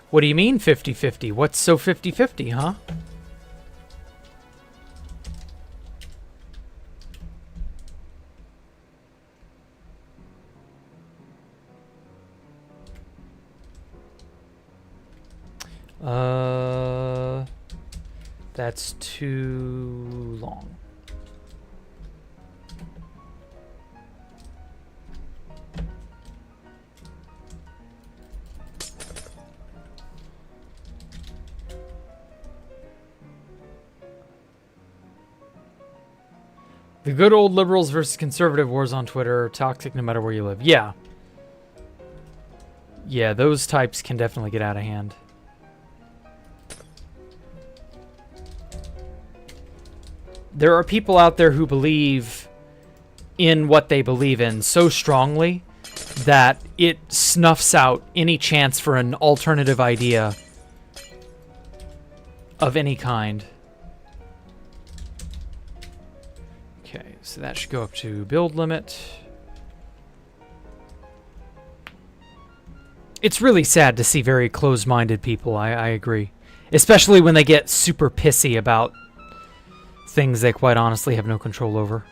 What do you mean 50-50? What's so 50-50, huh? That's too long. The good old liberals versus conservative wars on Twitter are toxic no matter where you live. Yeah. Yeah, those types can definitely get out of hand. There are people out there who believe in what they believe in so strongly that it snuffs out any chance for an alternative idea of any kind. Okay, so that should go up to build limit. It's really sad to see very closed-minded people, I agree. Especially when they get super pissy about things they quite honestly have no control over.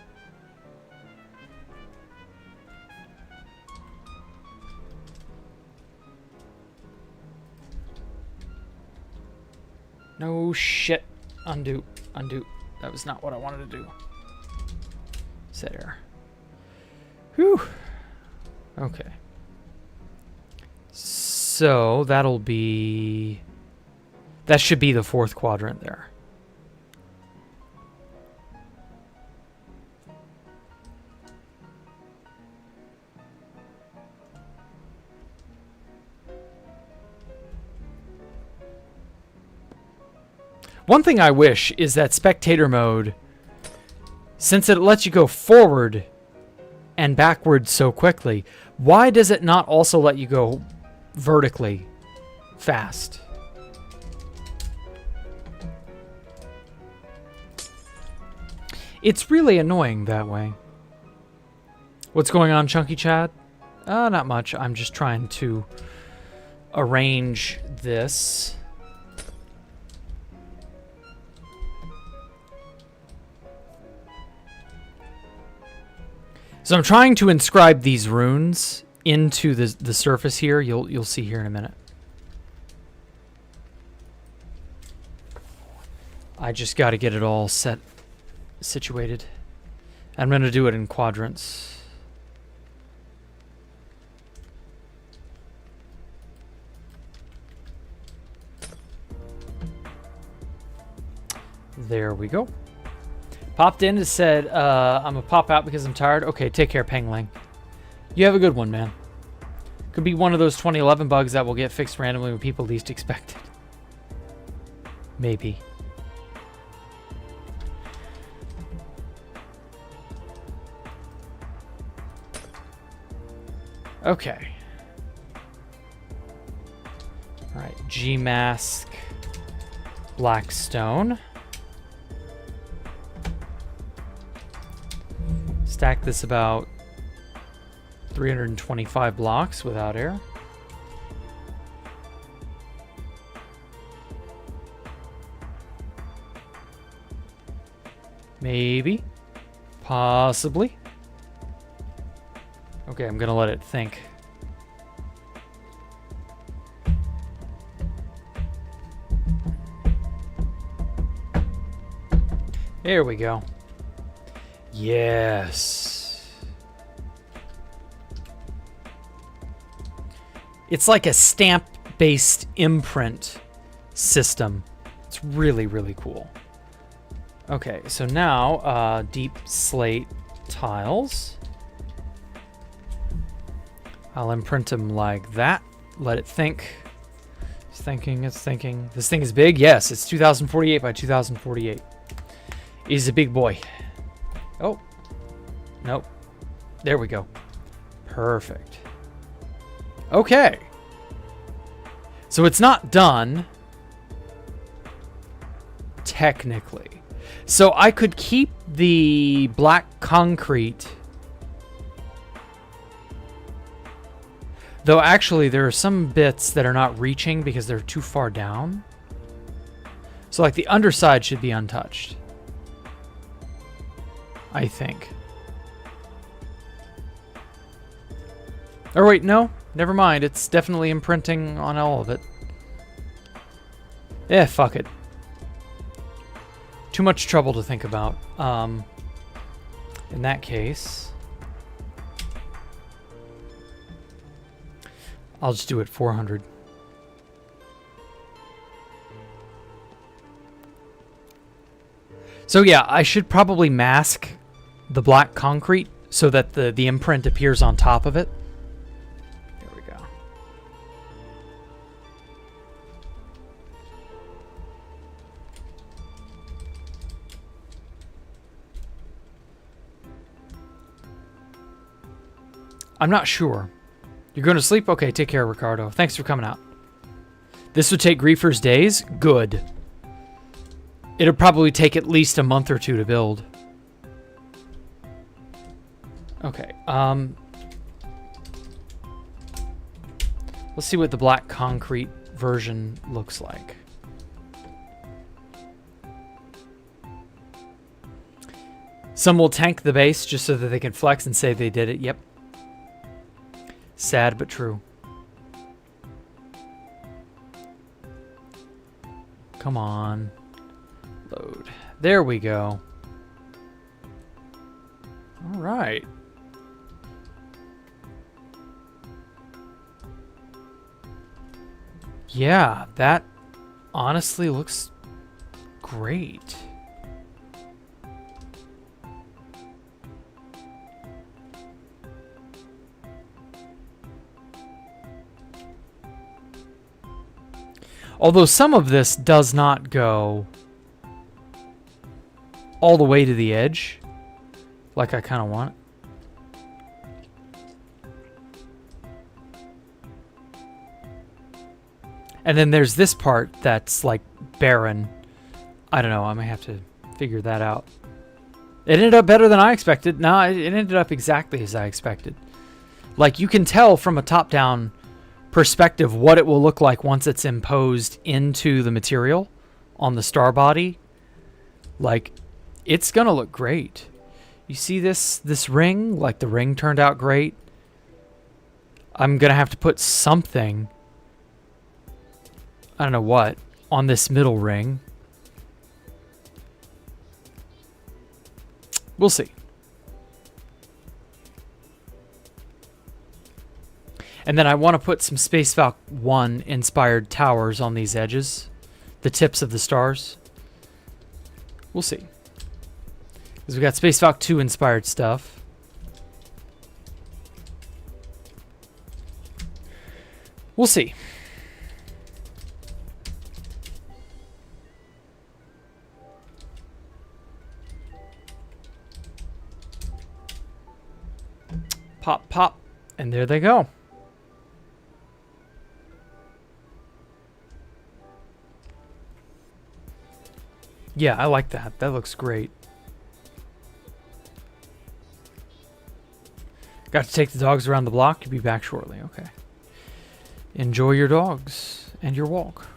No shit. Undo. Undo. That was not what I wanted to do. Set error. Whew. Okay. So that'll be... That should be the fourth quadrant there. One thing I wish is that spectator mode, since it lets you go forward and backwards so quickly, why does it not also let you go vertically fast? It's really annoying that way. What's going on, Chunky Chad? Not much. I'm just trying to arrange this. So I'm trying to inscribe these runes into the surface here. You'll see here in a minute. I just got to get it all situated. I'm going to do it in quadrants. There we go. Popped in and said, I'm gonna pop out because I'm tired. Okay, take care, Pengling. You have a good one, man. Could be one of those 2011 bugs that will get fixed randomly when people least expect it. Maybe. Okay. All right, G-Mask, Blackstone. Stack this about 325 blocks without air. Maybe. Possibly. Okay, I'm gonna let it think. There we go. Yes. It's like a stamp-based imprint system. It's really, really cool. Okay, so now deep slate tiles. I'll imprint them like that. Let it think. It's thinking, it's thinking. This thing is big? Yes, it's 2048 by 2048. He's a big boy. Oh. Nope. There we go. Perfect. Okay. So it's not done. Technically. So I could keep the black concrete. Though actually there are some bits that are not reaching because they're too far down. So like the underside should be untouched. I think. Or wait, no. Never mind. It's definitely imprinting on all of it. Eh, fuck it. Too much trouble to think about. In that case, I'll just do it 400. So yeah, I should probably mask the black concrete so that the imprint appears on top of it. There we go. I'm not sure. You're going to sleep? Okay, take care, Ricardo. Thanks for coming out. This would take Griefers days? Good. It'll probably take at least a month or two to build. Okay, let's see what the black concrete version looks like. Some will tank the base just so that they can flex and say they did it. Yep. Sad but true. Come on. Load. There we go. All right. Yeah, that honestly looks great. Although some of this does not go all the way to the edge, like I kind of want. And then there's this part that's like barren. I don't know. I might have to figure that out. It ended up better than I expected. No, it ended up exactly as I expected. Like you can tell from a top-down perspective what it will look like once it's imposed into the material on the star body. Like it's gonna look great. You see this ring? Like the ring turned out great. I'm gonna have to put something, I don't know what, on this middle ring. We'll see. And then I want to put some Space Valk 1 inspired towers on these edges. The tips of the stars. We'll see. Because we got Space Valk 2 inspired stuff. We'll see. Pop, pop, and there they go. Yeah, I like that. That looks great. Got to take the dogs around the block. You'll be back shortly. Okay. Enjoy your dogs and your walk.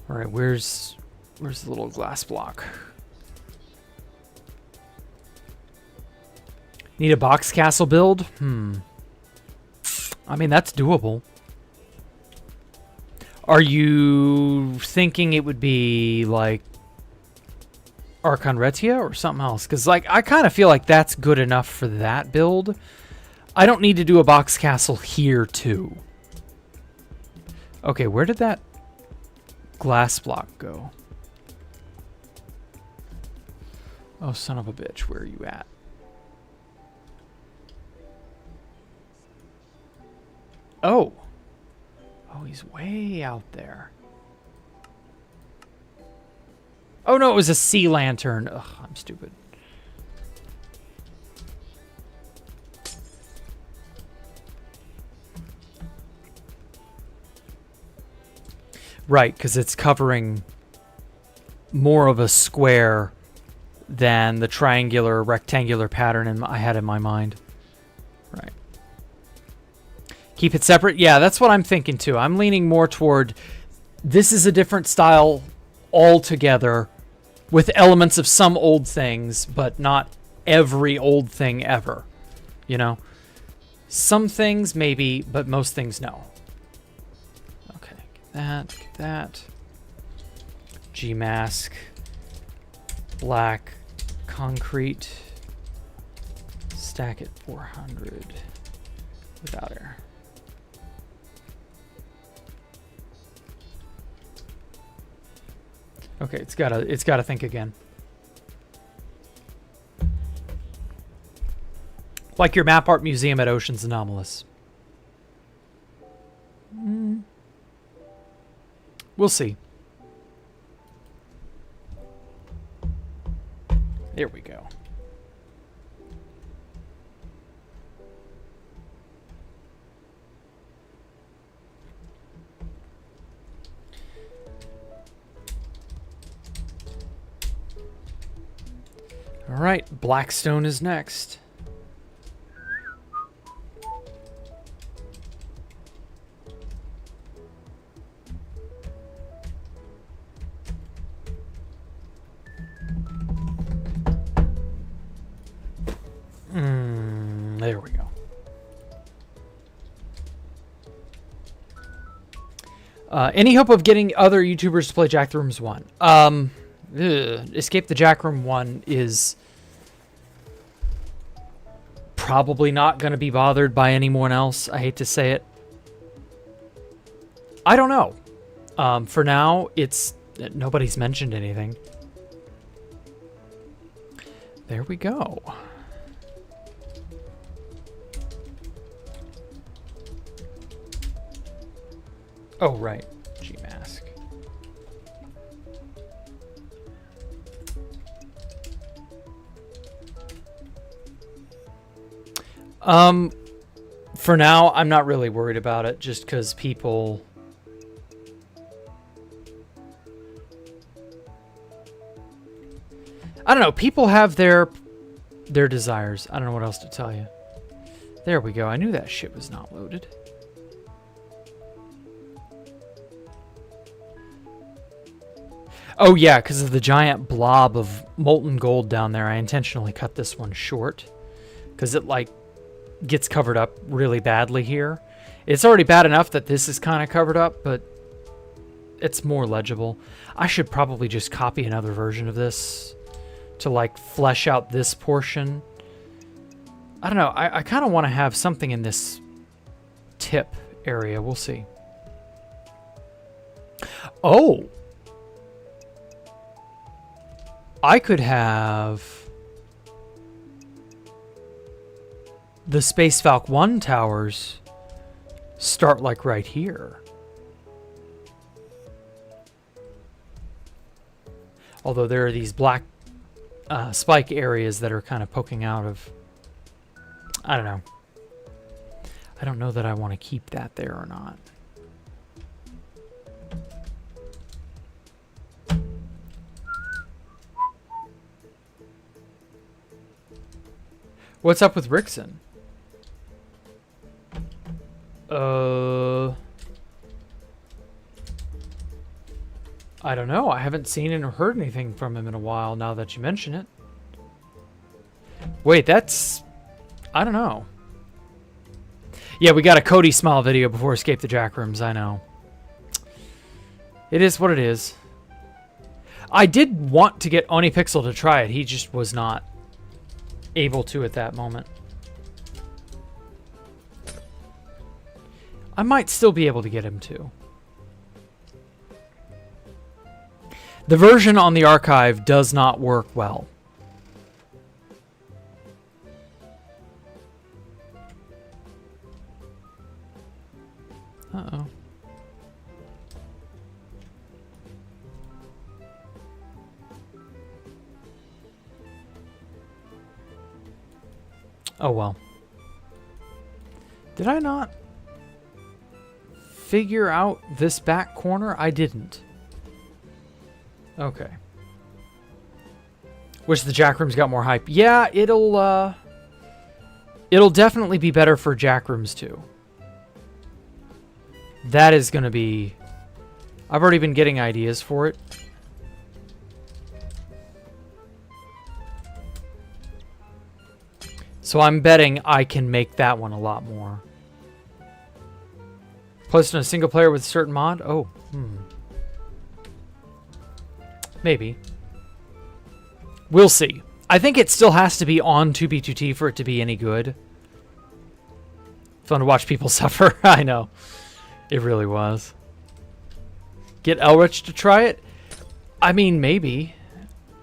All right, where's the little glass block? Need a box castle build? I mean, that's doable. Are you thinking it would be like Archon Retia or something else? Because like I kind of feel like that's good enough for that build. I don't need to do a box castle here too. Okay, where did that glass block go? Oh, son of a bitch, where are you at? Oh. Oh, he's way out there. Oh, no, it was a sea lantern. Ugh, I'm stupid. Right, because it's covering more of a square than the triangular, rectangular pattern I had in my mind. Right. Keep it separate? Yeah, that's what I'm thinking too. I'm leaning more toward this is a different style altogether with elements of some old things, but not every old thing ever. You know? Some things maybe, but most things no. Okay, get that. G-mask. Black. Concrete. Stack it 400. Without air. Okay, it's gotta think again. Like your map art museum at Ocean's Anomalous. We'll see. There we go. All right, Blackstone is next. There we go. Any hope of getting other YouTubers to play Jacktherippa's 1? Escape the Jackroom 1 is probably not going to be bothered by anyone else. I hate to say it. I don't know. For now, nobody's mentioned anything. There we go. Oh, right. G-mask. For now, I'm not really worried about it, just because people... I don't know. People have their desires. I don't know what else to tell you. There we go. I knew that shit was not loaded. Oh, yeah, because of the giant blob of molten gold down there, I intentionally cut this one short. Because it, like, gets covered up really badly here. It's already bad enough that this is kind of covered up, but it's more legible. I should probably just copy another version of this to, like, flesh out this portion. I don't know. I kind of want to have something in this tip area. We'll see. Oh! I could have the Space Falcon 1 towers start like right here. Although there are these black spike areas that are kind of poking out of... I don't know. I don't know that I want to keep that there or not. What's up with Rickson? I don't know. I haven't seen or heard anything from him in a while now that you mention it. Wait, that's... I don't know. Yeah, we got a Cody Smile video before Escape the Jack Rooms, I know. It is what it is. I did want to get Onipixel to try it. He just was not able to at that moment. I might still be able to get him to. The version on the archive does not work well. Uh-oh. Oh well. Did I not figure out this back corner? I didn't. Okay. Wish the Jack Rooms got more hype. Yeah, it'll definitely be better for Jack Rooms too. That is going to be... I've already been getting ideas for it. So I'm betting I can make that one a lot more. Placed in a single player with a certain mod? Oh, maybe. We'll see. I think it still has to be on 2B2T for it to be any good. Fun to watch people suffer. I know. It really was. Get Elrich to try it? I mean, maybe.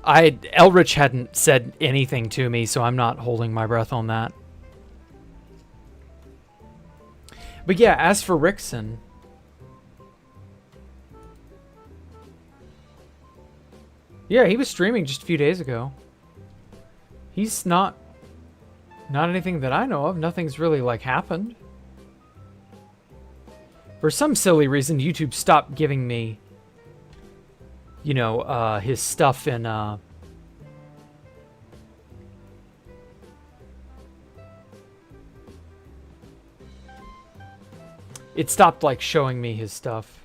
Elrich hadn't said anything to me, so I'm not holding my breath on that. But yeah, as for Rickson... Yeah, he was streaming just a few days ago. He's not anything that I know of. Nothing's really, like, happened. For some silly reason, YouTube stopped giving me, you know, his stuff in, it stopped, like, showing me his stuff.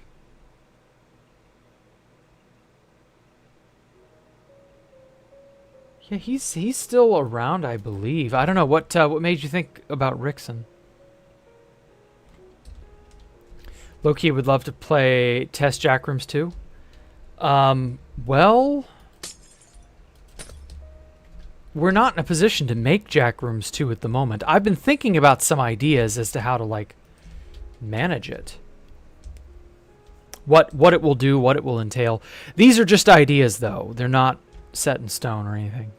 Yeah, he's still around, I believe. I don't know, what made you think about Rickson? Low-key would love to play Test Jack Rooms 2. Well... We're not in a position to make Jack Rooms 2 at the moment. I've been thinking about some ideas as to how to, like, manage it. What it will do, what it will entail. These are just ideas, though. They're not set in stone or anything.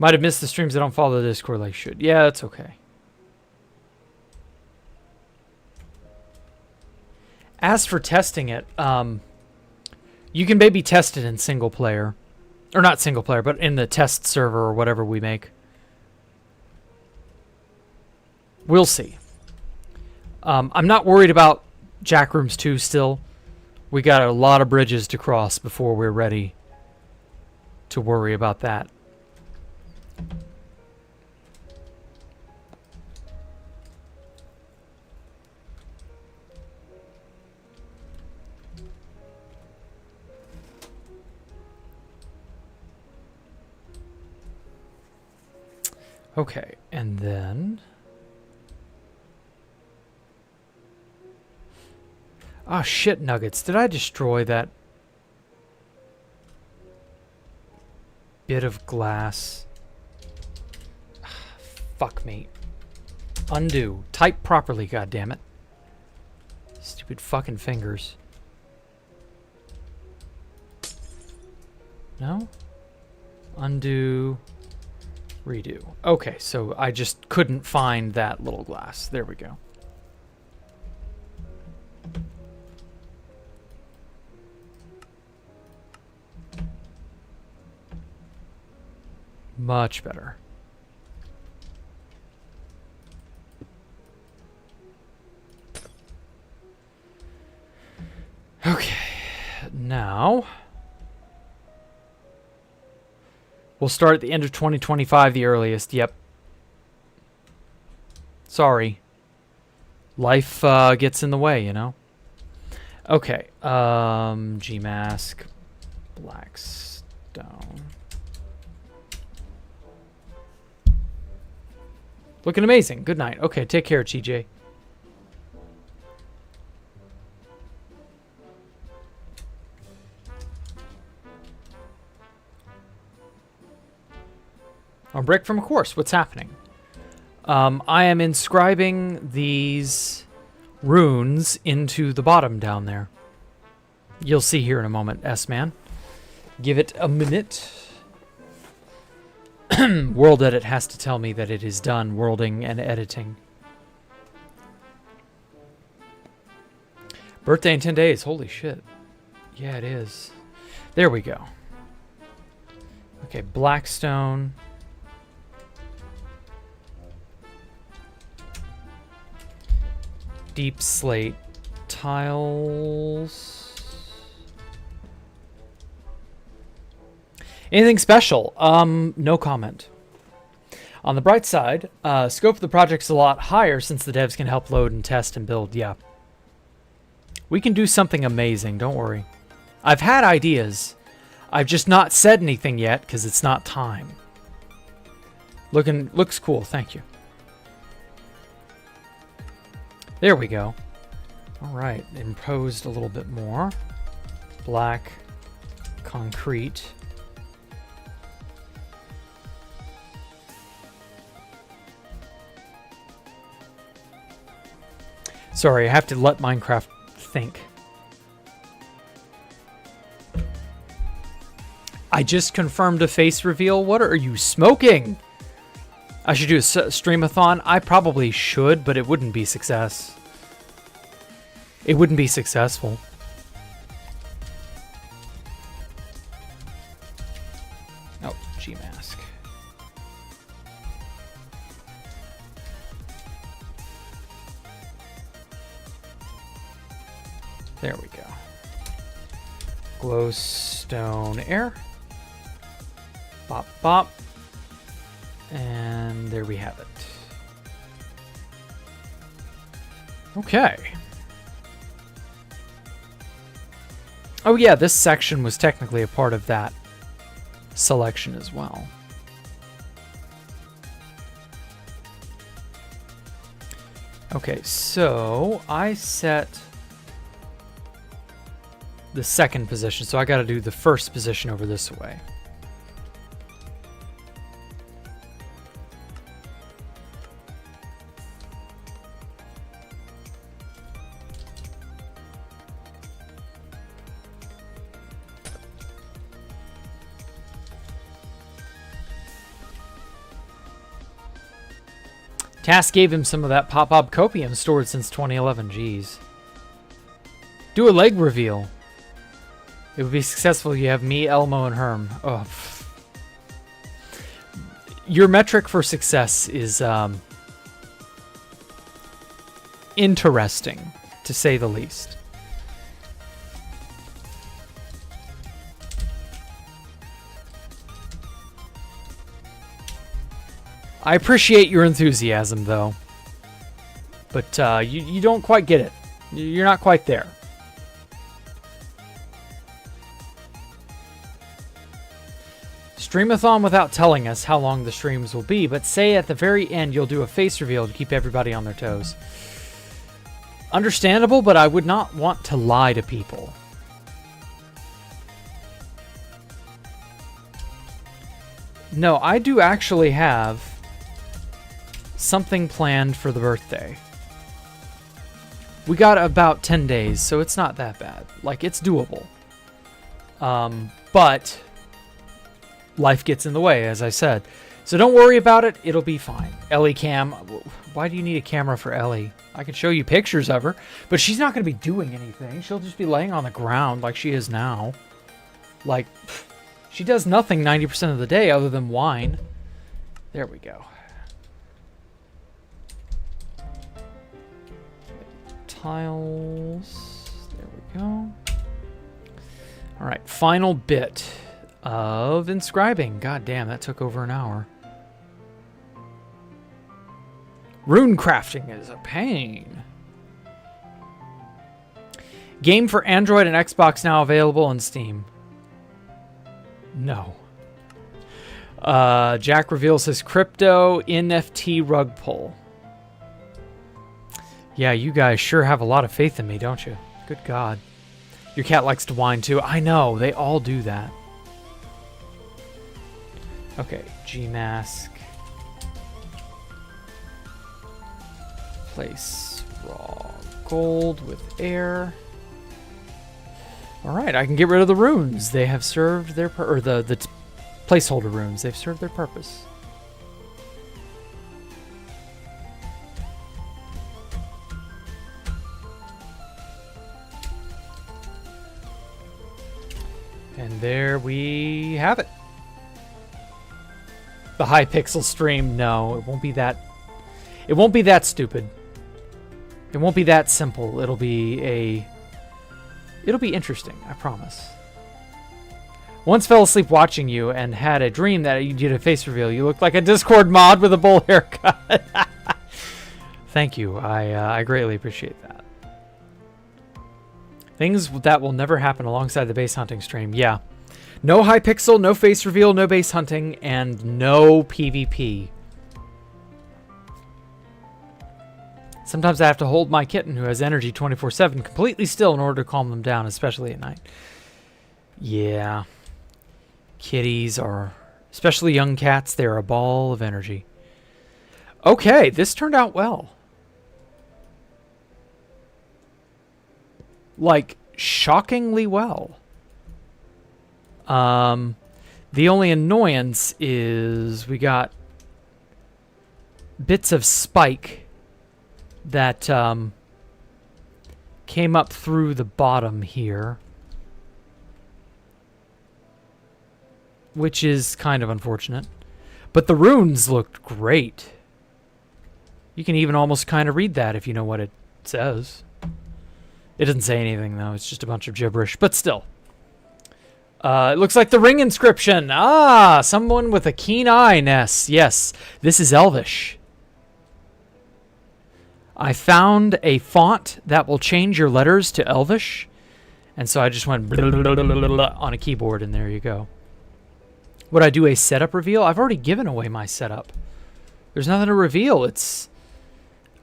Might have missed the streams. I don't follow the Discord like I should. Yeah, that's okay. As for testing it, you can maybe test it in single player. Or not single player, but in the test server or whatever we make. We'll see. I'm not worried about Jack Rooms 2 still. We got a lot of bridges to cross before we're ready to worry about that. Okay, and then... Ah, shit nuggets. Did I destroy that bit of glass? Fuck me. Undo. Type properly, goddammit. Stupid fucking fingers. No? Undo. Redo. Okay, so I just couldn't find that little glass. There we go. Much better. Okay, now we'll start at the end of 2025, the earliest. Yep. Sorry. Life gets in the way, you know? Okay, Gmask, Blackstone. Looking amazing. Good night. Okay, take care, TJ. A break from a course. What's happening? I am inscribing these runes into the bottom down there. You'll see here in a moment, S-Man. Give it a minute. World Edit has to tell me that it is done worlding and editing. Birthday in 10 days. Holy shit. Yeah, it is. There we go. Okay, Blackstone. Deep slate tiles. Anything special? No comment. On the bright side, scope of the project's a lot higher since the devs can help load and test and build. Yeah. We can do something amazing, don't worry. I've had ideas. I've just not said anything yet because it's not time. Looks cool, thank you. There we go. All right, imposed a little bit more. Black, concrete. Sorry, I have to let Minecraft think. I just confirmed a face reveal. What are you smoking? I should do a streamathon. I probably should, but it wouldn't be success. It wouldn't be successful. Oh, Gmask. There we go. Glowstone air. Bop, bop. And there we have it. Okay. Oh yeah, this section was technically a part of that selection as well. Okay, so I set the second position, so I got to do the first position over this way. Cass gave him some of that pop-up copium stored since 2011. Jeez. Do a leg reveal. It would be successful if you have me, Elmo, and Herm. Oh. Your metric for success is interesting, to say the least. I appreciate your enthusiasm, though. But you don't quite get it. You're not quite there. Streamathon without telling us how long the streams will be, but say at the very end you'll do a face reveal to keep everybody on their toes. Understandable, but I would not want to lie to people. No, I do actually have something planned for the birthday. We got about 10 days, so it's not that bad. Like, it's doable. But life gets in the way, as I said. So don't worry about it. It'll be fine. Ellie cam. Why do you need a camera for Ellie? I can show you pictures of her, but she's not going to be doing anything. She'll just be laying on the ground like she is now. Like, she does nothing 90% of the day other than whine. There we go. Tiles. There we go. All right, final bit of inscribing. God damn, that took over an hour. Rune crafting is a pain. Game for Android and Xbox now available on Steam. No. Jack reveals his crypto NFT rug pull. Yeah, you guys sure have a lot of faith in me, don't you? Good God. Your cat likes to whine too. I know, they all do that. Okay, G-mask. Place raw gold with air. All right, I can get rid of the runes. They have served their the placeholder runes. They've served their purpose. And there we have it. The high pixel stream. No, it won't be that. It won't be that stupid. It won't be that simple. It'll be interesting, I promise. Once fell asleep watching you and had a dream that you did a face reveal. You looked like a Discord mod with a bowl haircut. Thank you. I greatly appreciate that. Things that will never happen alongside the base hunting stream. Yeah. No high pixel, no face reveal, no base hunting, and no PvP. Sometimes I have to hold my kitten, who has energy 24/7, completely still in order to calm them down, especially at night. Yeah. Kitties are, especially young cats, they're a ball of energy. Okay, this turned out well. Like, shockingly well. The only annoyance is we got bits of spike that came up through the bottom here, which is kind of unfortunate. But the runes looked great. You can even almost kind of read that if you know what it says. It doesn't say anything, though. It's just a bunch of gibberish. But still. It looks like the ring inscription. Ah, someone with a keen eye, Ness. Yes, this is Elvish. I found a font that will change your letters to Elvish. And so I just went blah, blah, blah, blah, blah, on a keyboard, and there you go. Would I do a setup reveal? I've already given away my setup. There's nothing to reveal.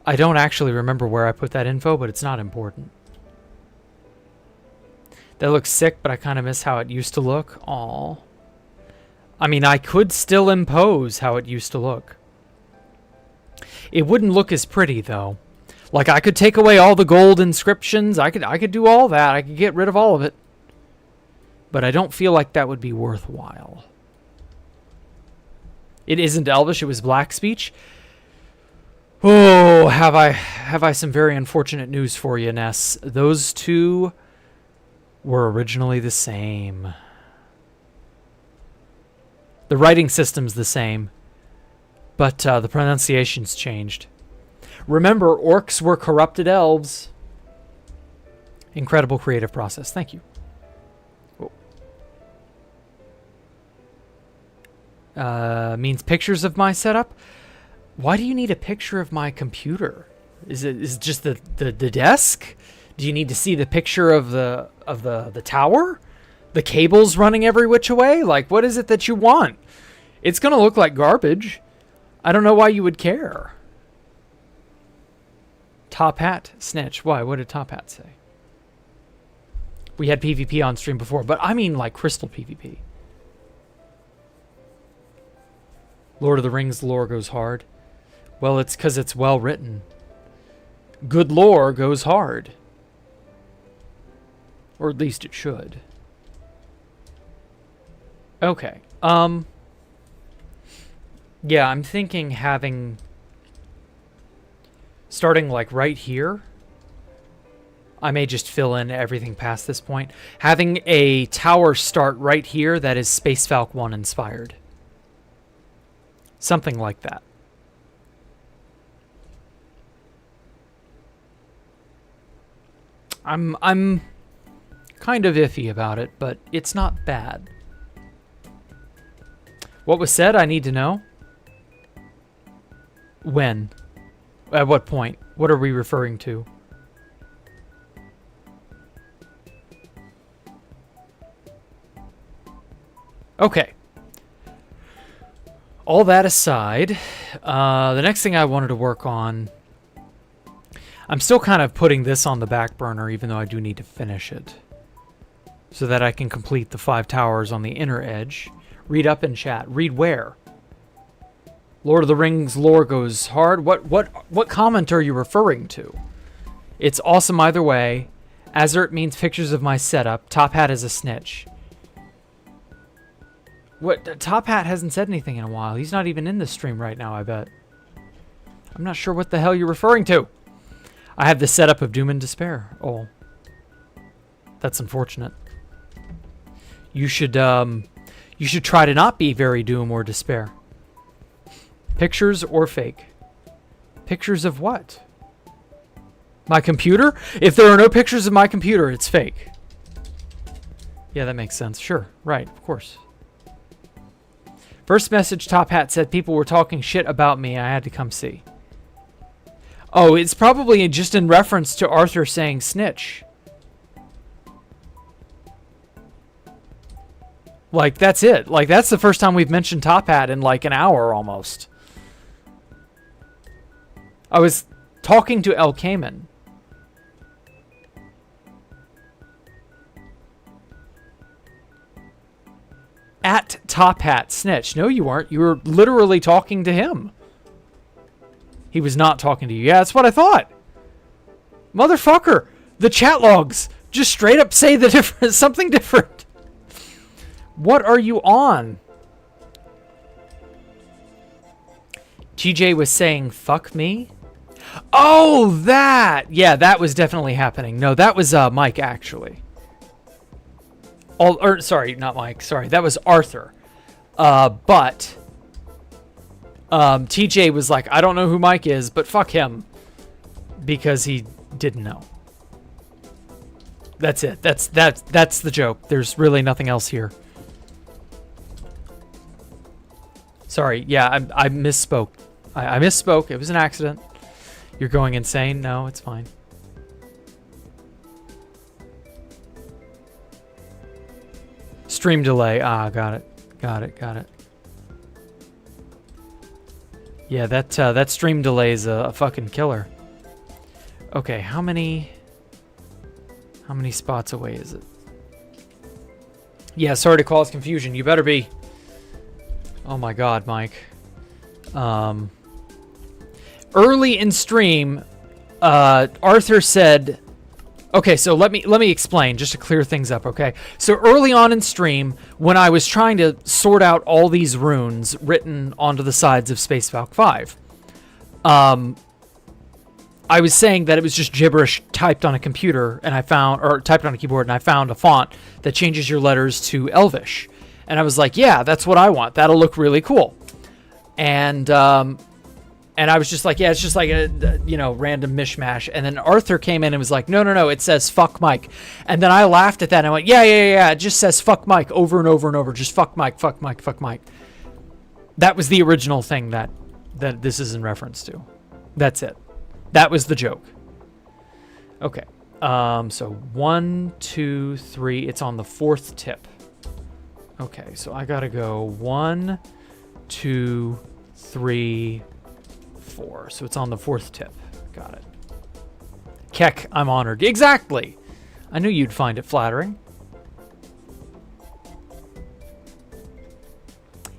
I don't actually remember where I put that info, but it's not important. That looks sick, but I kind of miss how it used to look. Aw. I mean, I could still impose how it used to look. It wouldn't look as pretty, though. Like, I could take away all the gold inscriptions. I could do all that. I could get rid of all of it. But I don't feel like that would be worthwhile. It isn't Elvish. It was Black Speech. Oh, have I some very unfortunate news for you, Ness. Those two were originally the same. The writing system's the same, but the pronunciation's changed. Remember, orcs were corrupted elves. Incredible creative process. Thank you. Means pictures of my setup. Why do you need a picture of my computer? Is it just the desk? Do you need to see the picture of the tower? The cables running every which way? Like, what is it that you want? It's gonna look like garbage. I don't know why you would care. Top Hat snitch. Why? What did Top Hat say? We had PvP on stream before, but I mean like crystal PvP. Lord of the Rings lore goes hard. Well, it's because it's well written. Good lore goes hard. Or at least it should. Okay. Yeah, I'm thinking starting like right here. I may just fill in everything past this point. Having a tower start right here that is Space Falcon 1 inspired. Something like that. I'm kind of iffy about it, but it's not bad. What was said, I need to know. When? At what point? What are we referring to? Okay. All that aside, the next thing I wanted to work on... I'm still kind of putting this on the back burner, even though I do need to finish it. So that I can complete the 5 towers on the inner edge. Read up in chat. Read where? Lord of the Rings lore goes hard. What comment are you referring to? It's awesome either way. Azert means pictures of my setup. Top Hat is a snitch. What? Top Hat hasn't said anything in a while. He's not even in this stream right now, I bet. I'm not sure what the hell you're referring to. I have the setup of Doom and Despair. Oh. That's unfortunate. You should try to not be very Doom or Despair. Pictures or fake? Pictures of what? My computer? If there are no pictures of my computer, it's fake. Yeah, that makes sense. Sure. Right. Of course. First message Top Hat said people were talking shit about me. I had to come see. Oh, it's probably just in reference to Arthur saying snitch. Like, that's it. Like, that's the first time we've mentioned Top Hat in like an hour almost. I was talking to El Cayman. At Top Hat snitch. No, you weren't. You were literally talking to him. He was not talking to you. Yeah, that's what I thought. Motherfucker. The chat logs just straight up say the different something different. What are you on? TJ was saying fuck me. Oh, that. Yeah, that was definitely happening. No, that was Mike actually. Sorry, not Mike. Sorry, that was Arthur. But TJ was like, I don't know who Mike is, but fuck him. Because he didn't know. That's it. That's the joke. There's really nothing else here. Sorry, yeah, I misspoke. I misspoke. It was an accident. You're going insane? No, it's fine. Stream delay. Ah, got it. Got it. Yeah, that stream delay is a fucking killer. Okay, how many spots away is it? Yeah, sorry to cause confusion. You better be. Oh my god, Mike. Early in stream, Arthur said... Okay, so let me explain, just to clear things up, okay? So early on in stream, when I was trying to sort out all these runes written onto the sides of Space Falcon 5, I was saying that it was just gibberish typed on a computer, and typed on a keyboard, and I found a font that changes your letters to Elvish. And I was like, yeah, that's what I want. That'll look really cool. And I was just like, yeah, it's just like a, random mishmash. And then Arthur came in and was like, no, it says fuck Mike. And then I laughed at that and I went, yeah, it just says fuck Mike over and over and over. Just fuck Mike, fuck Mike, fuck Mike. That was the original thing that this is in reference to. That's it. That was the joke. Okay. So 1, 2, 3. It's on the 4th tip. Okay, so I gotta go 1, 2, 3, 4. So it's on the 4th tip. Got it. Keck, I'm honored. Exactly! I knew you'd find it flattering.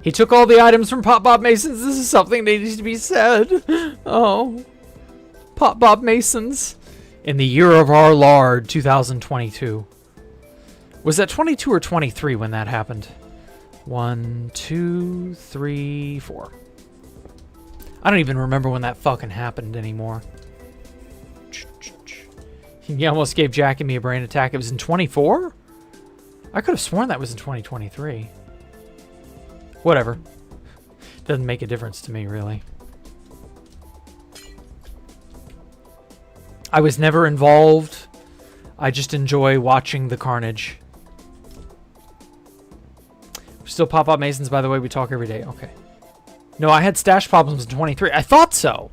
He took all the items from Pop Bob Masons. This is something that needs to be said. Oh. Pop Bob Masons. In the year of our Lord, 2022. Was that 22 or 23 when that happened? 1, 2, 3, 4. I don't even remember when that fucking happened anymore. He almost gave Jack and me a brain attack. It was in 24? I could have sworn that was in 2023. Whatever. Doesn't make a difference to me, really. I was never involved. I just enjoy watching the carnage. Still pop-up Masons, by the way. We talk every day. Okay. No, I had stash problems in 23. I thought so.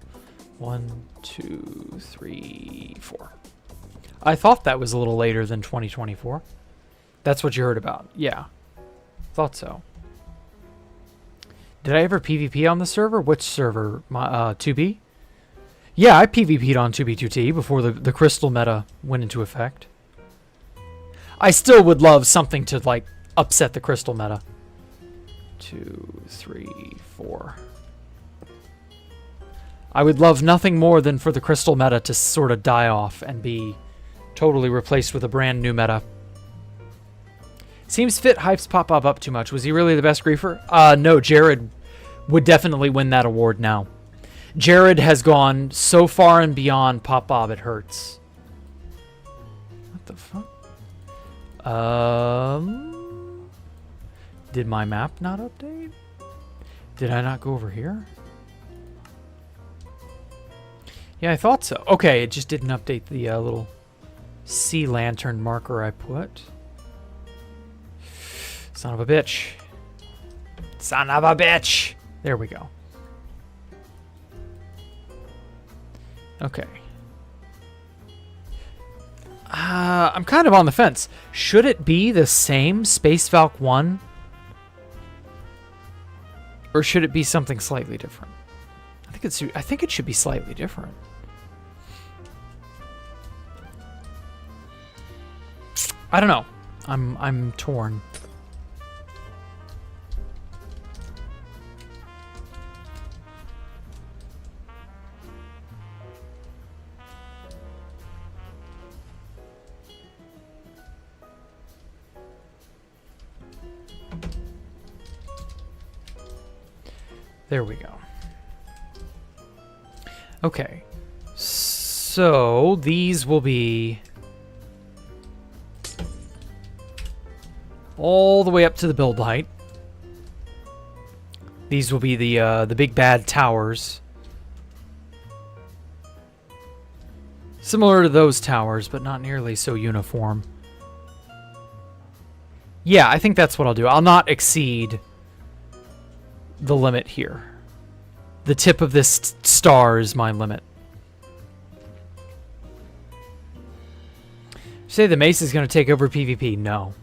1, 2, 3, 4. I thought that was a little later than 2024. That's what you heard about. Yeah. Thought so. Did I ever PvP on the server? Which server? 2B? Yeah, I PvP'd on 2B2T before the crystal meta went into effect. I still would love something to, like, upset the crystal meta. 2, 3, 4. I would love nothing more than for the crystal meta to sort of die off and be totally replaced with a brand new meta. Seems Fit hypes Pop-Up up too much. Was he really the best griefer? No, Jared would definitely win that award now. Jared has gone so far and beyond Pop-Bob it hurts. What the fuck? Did my map not update? Did I not go over here? Yeah, I thought so. Okay, it just didn't update the little sea lantern marker I put. Son of a bitch. Son of a bitch! There we go. Okay. I'm kind of on the fence. Should it be the same Space Valk 1? Or should it be something slightly different? I think it should be slightly different. I don't know. I'm torn. There we go. Okay. So these will be all the way up to the build height. These will be the big bad towers. Similar to those towers, but not nearly so uniform. Yeah, I think that's what I'll do. I'll not exceed the limit here. The tip of this star is my limit. Say the mace is going to take over PvP. No.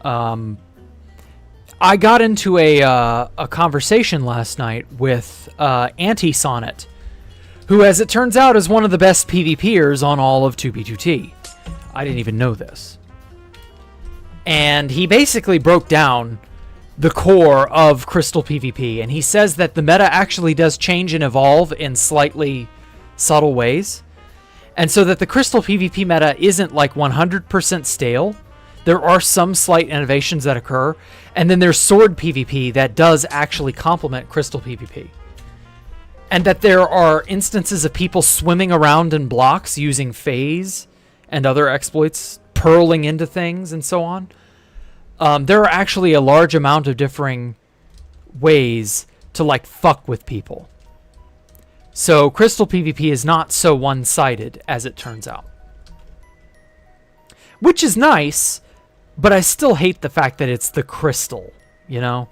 I got into a conversation last night with Anti-Sonnet, who, as it turns out, is one of the best PvPers on all of 2B2T. I didn't even know this. And he basically broke down the core of Crystal PvP, and he says that the meta actually does change and evolve in slightly subtle ways, and so that the Crystal PvP meta isn't like 100% stale. There are some slight innovations that occur, and then there's Sword PvP that does actually complement Crystal PvP, and that there are instances of people swimming around in blocks using phase and other exploits, purling into things and so on. There are actually a large amount of differing ways to, like, fuck with people. So Crystal PvP is not so one-sided as it turns out. Which is nice, but I still hate the fact that it's the Crystal, you know?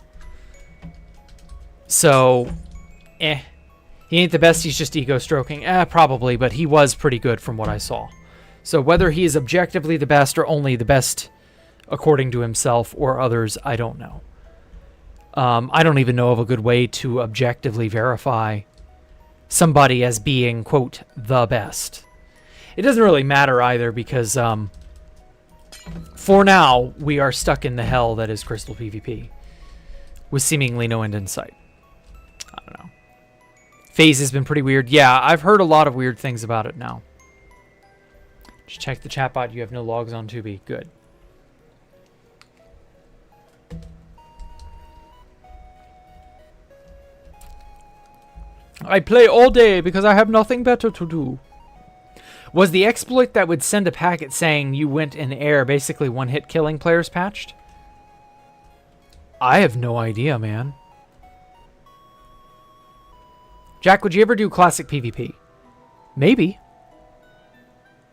So, He ain't the best, he's just ego-stroking. Probably, but he was pretty good from what I saw. So whether he is objectively the best or only the best according to himself or others, I don't know. I don't even know of a good way to objectively verify somebody as being, quote, the best. It doesn't really matter either because, for now, we are stuck in the hell that is Crystal PvP with seemingly no end in sight. I don't know. Phase has been pretty weird. Yeah, I've heard a lot of weird things about it now. Just check the chatbot. You have no logs on 2B. Good. I play all day because I have nothing better to do. Was the exploit that would send a packet saying you went in air basically one-hit killing players patched? I have no idea, man. Jack, would you ever do classic PvP? Maybe.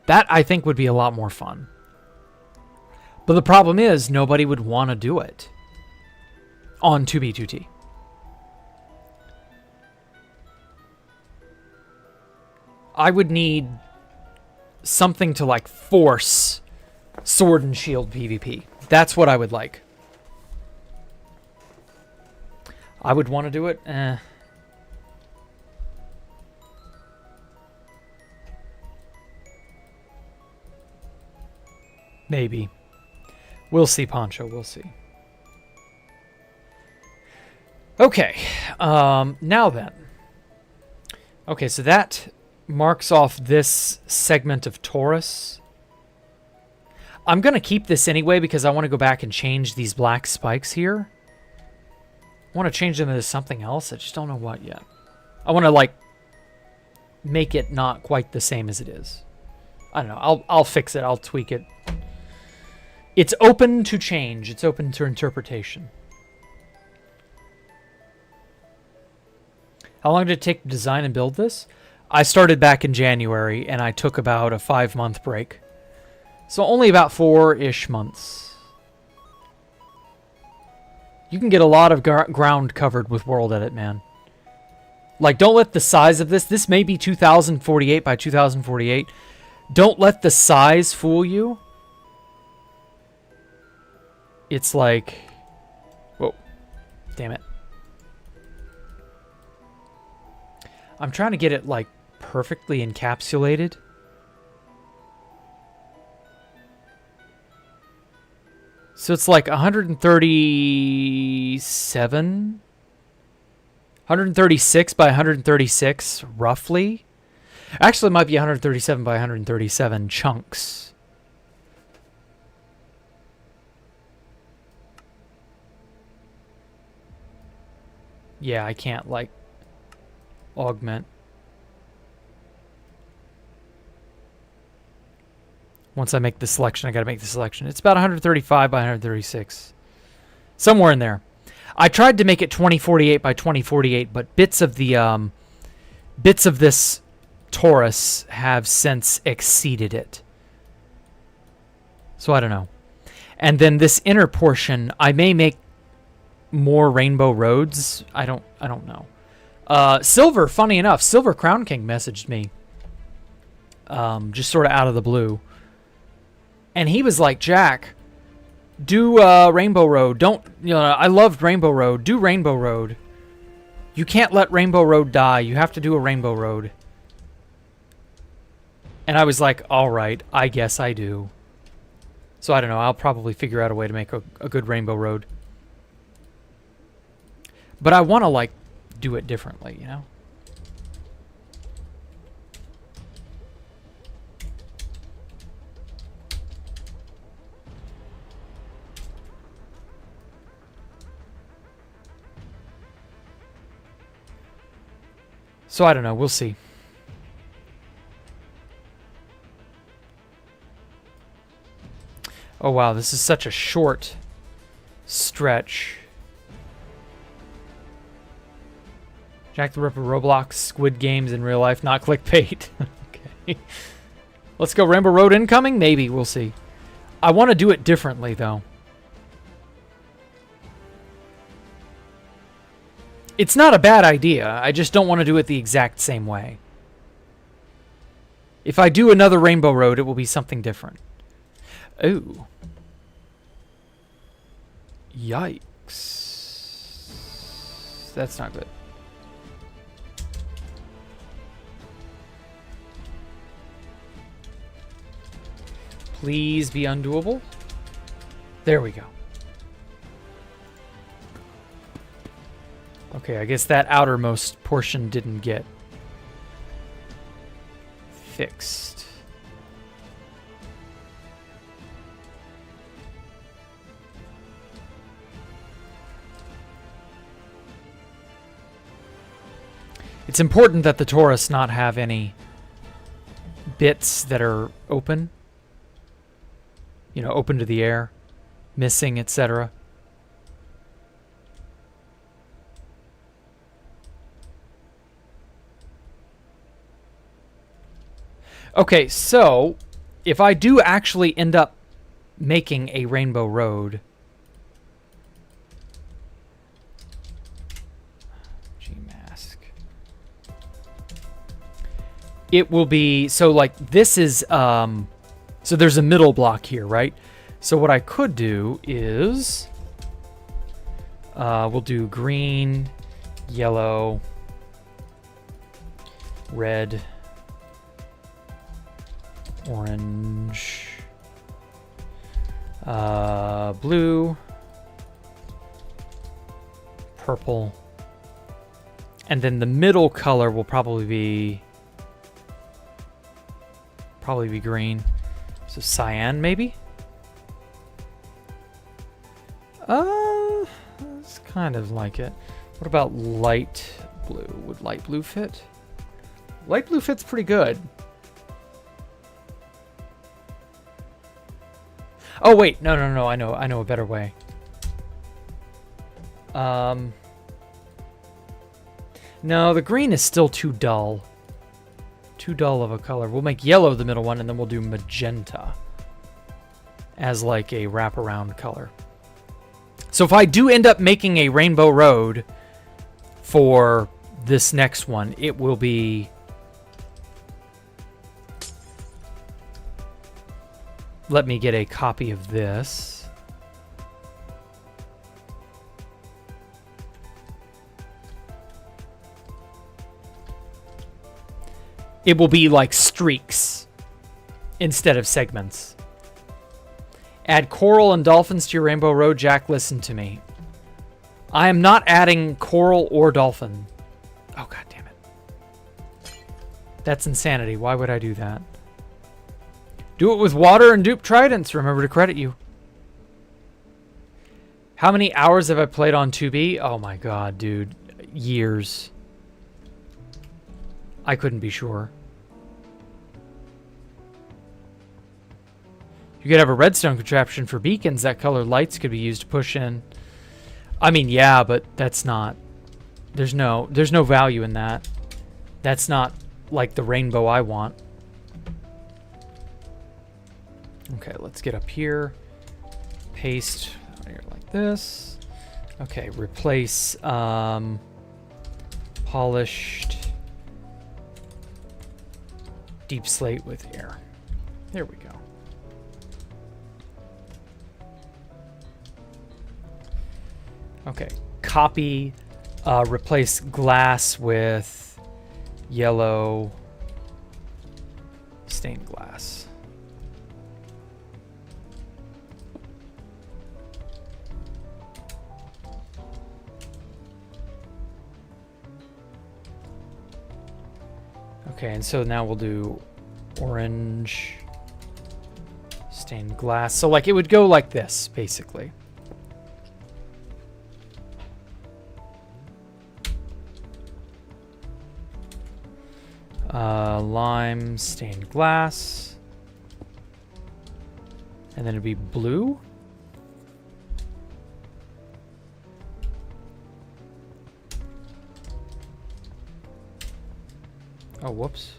That, I think, would be a lot more fun. But the problem is, nobody would want to do it on 2B2T. I would need something to, like, force sword and shield PvP. That's what I would like. I would want to do it. Maybe. We'll see, Poncho. We'll see. Okay. Now then. Okay, so that marks off this segment of Taurus. I'm going to keep this anyway because I want to go back and change these black spikes here. I want to change them into something else. I just don't know what yet. I want to, like, make it not quite the same as it is. I don't know. I'll fix it. I'll tweak it. It's open to change. It's open to interpretation. How long did it take to design and build this? I started back in January, and I took about a 5-month break. So only about 4-ish months. You can get a lot of ground covered with World Edit, man. Like, don't let the size of this... This may be 2048 by 2048. Don't let the size fool you. It's like... Whoa. Damn it. I'm trying to get it, like, perfectly encapsulated. So it's like 137... 136 by 136, roughly. Actually, it might be 137 by 137 chunks. Yeah, I can't, like, augment. Once I make the selection, I gotta make the selection. It's about 135 by 136. Somewhere in there. I tried to make it 2048 by 2048, but bits of the bits of this Taurus have since exceeded it. So I don't know. And then this inner portion, I may make more rainbow roads. I don't know. Silver, funny enough, Silver Crown King messaged me. Just sort of out of the blue. And he was like, Jack, do Rainbow Road. Don't, you know, I loved Rainbow Road. Do Rainbow Road. You can't let Rainbow Road die. You have to do a Rainbow Road. And I was like, all right, I guess I do. So I don't know. I'll probably figure out a way to make a good Rainbow Road. But I want to, like, do it differently, you know? So I don't know. We'll see. Oh, wow. This is such a short stretch. Jacktherippa, Roblox, Squid Games in real life, not clickbait. Okay. Let's go. Rainbow Road incoming? Maybe. We'll see. I want to do it differently, though. It's not a bad idea. I just don't want to do it the exact same way. If I do another Rainbow Road, it will be something different. Ooh. Yikes. That's not good. Please be undoable. There we go. Okay, I guess that outermost portion didn't get fixed. It's important that the torus not have any bits that are open. You know, open to the air, missing, etc. Okay, so if I do actually end up making a rainbow road, Gmask, it will be, so like this is, so there's a middle block here, right? So what I could do is, we'll do green, yellow, red, orange, blue, purple, and then the middle color will probably be green. So cyan, maybe. It's kind of like it. What about light blue? Would light blue fit? Light blue fits pretty good. Oh wait, no, I know a better way. No, the green is still too dull. Too dull of a color. We'll make yellow the middle one, and then we'll do magenta as like a wraparound color. So if I do end up making a rainbow road for this next one, it will be... Let me get a copy of this. It will be like streaks instead of segments. Add coral and dolphins to your rainbow road. Jack, listen to me. I am not adding coral or dolphin. Oh, god damn it. That's insanity. Why would I do that? Do it with water and dupe tridents. Remember to credit you. How many hours have I played on 2B? Oh my god, dude. Years. I couldn't be sure. You could have a redstone contraption for beacons. That color lights could be used to push in. I mean, yeah, but that's not... There's no value in that. That's not like the rainbow I want. Okay, let's get up here. Paste here like this. Okay, replace polished deep slate with air. There we go. Okay, copy, replace glass with yellow stained glass. Okay, and so now we'll do orange stained glass. So like it would go like this, basically. Lime stained glass. And then it'd be blue. Oh, whoops.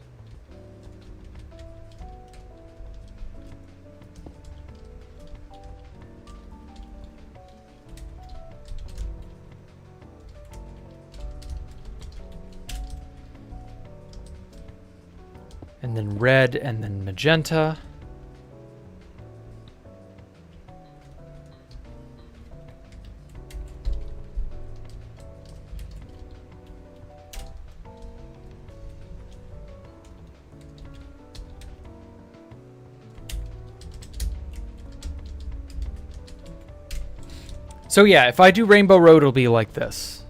And then red, and then magenta. So yeah, if I do Rainbow Road, it'll be like this.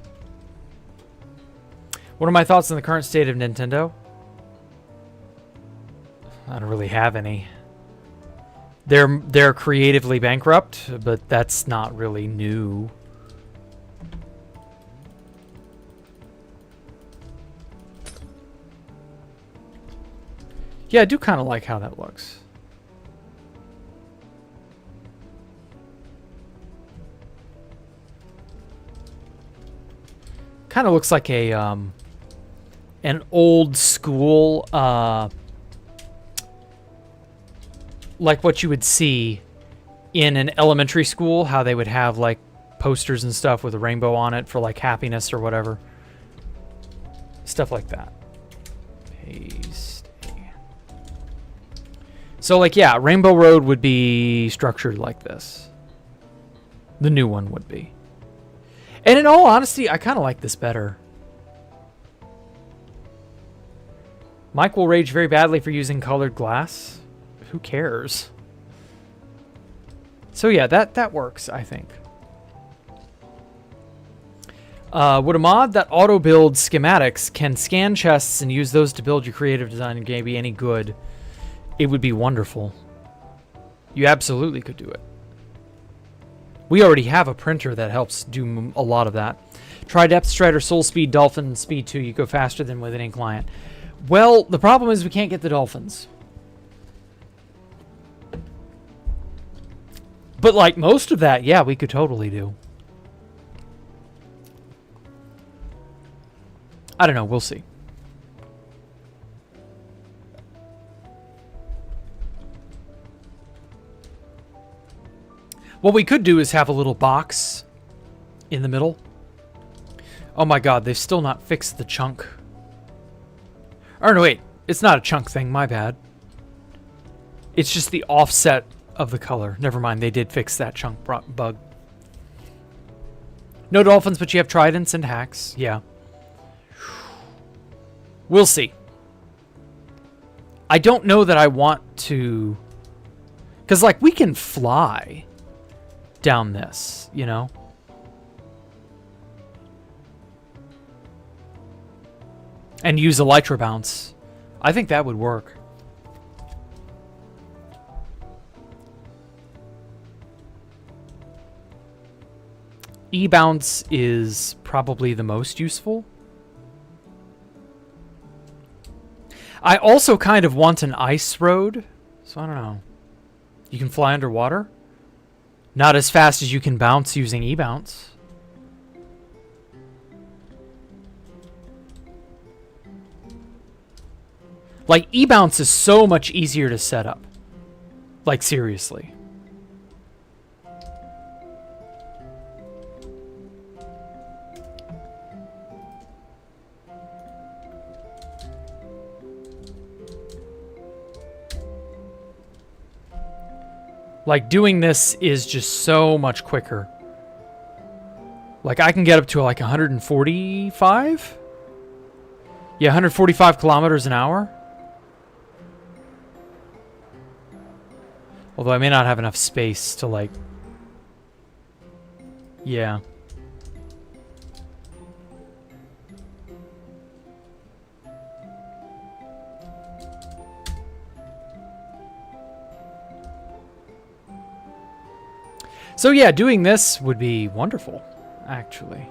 What are my thoughts on the current state of Nintendo? I don't really have any. They're creatively bankrupt, but that's not really new. Yeah, I do kind of like how that looks. Kind of looks like a an old school like what you would see in an elementary school, how they would have like posters and stuff with a rainbow on it for like happiness or whatever. Stuff like that. Paste. So like, yeah, Rainbow Road would be structured like this. The new one would be. And in all honesty, I kind of like this better. Mike will rage very badly for using colored glass. Who cares? So yeah, that works, I think. Would a mod that auto-builds schematics can scan chests and use those to build your creative design game be any good? It would be wonderful. You absolutely could do it. We already have a printer that helps do a lot of that. Try Depth Strider, Soul Speed, Dolphin Speed 2. You go faster than with any client. Well, the problem is we can't get the Dolphins. But like most of that, yeah, we could totally do. I don't know. We'll see. What we could do is have a little box in the middle. Oh my god, they've still not fixed the chunk. Or no, wait. It's not a chunk thing. My bad. It's just the offset of the color. Never mind. They did fix that chunk bug. No dolphins, but you have tridents and hacks. Yeah. We'll see. I don't know that I want to... Because, like, we can fly down this, you know? And use Elytra Bounce. I think that would work. E-Bounce is probably the most useful. I also kind of want an ice road, so I don't know. You can fly underwater. Not as fast as you can bounce using E-Bounce. Like, E-Bounce is so much easier to set up. Like, seriously. Like, doing this is just so much quicker. Like, I can get up to, like, 145? Yeah, 145 kilometers an hour. Although I may not have enough space to, like... Yeah. So yeah, doing this would be wonderful, actually.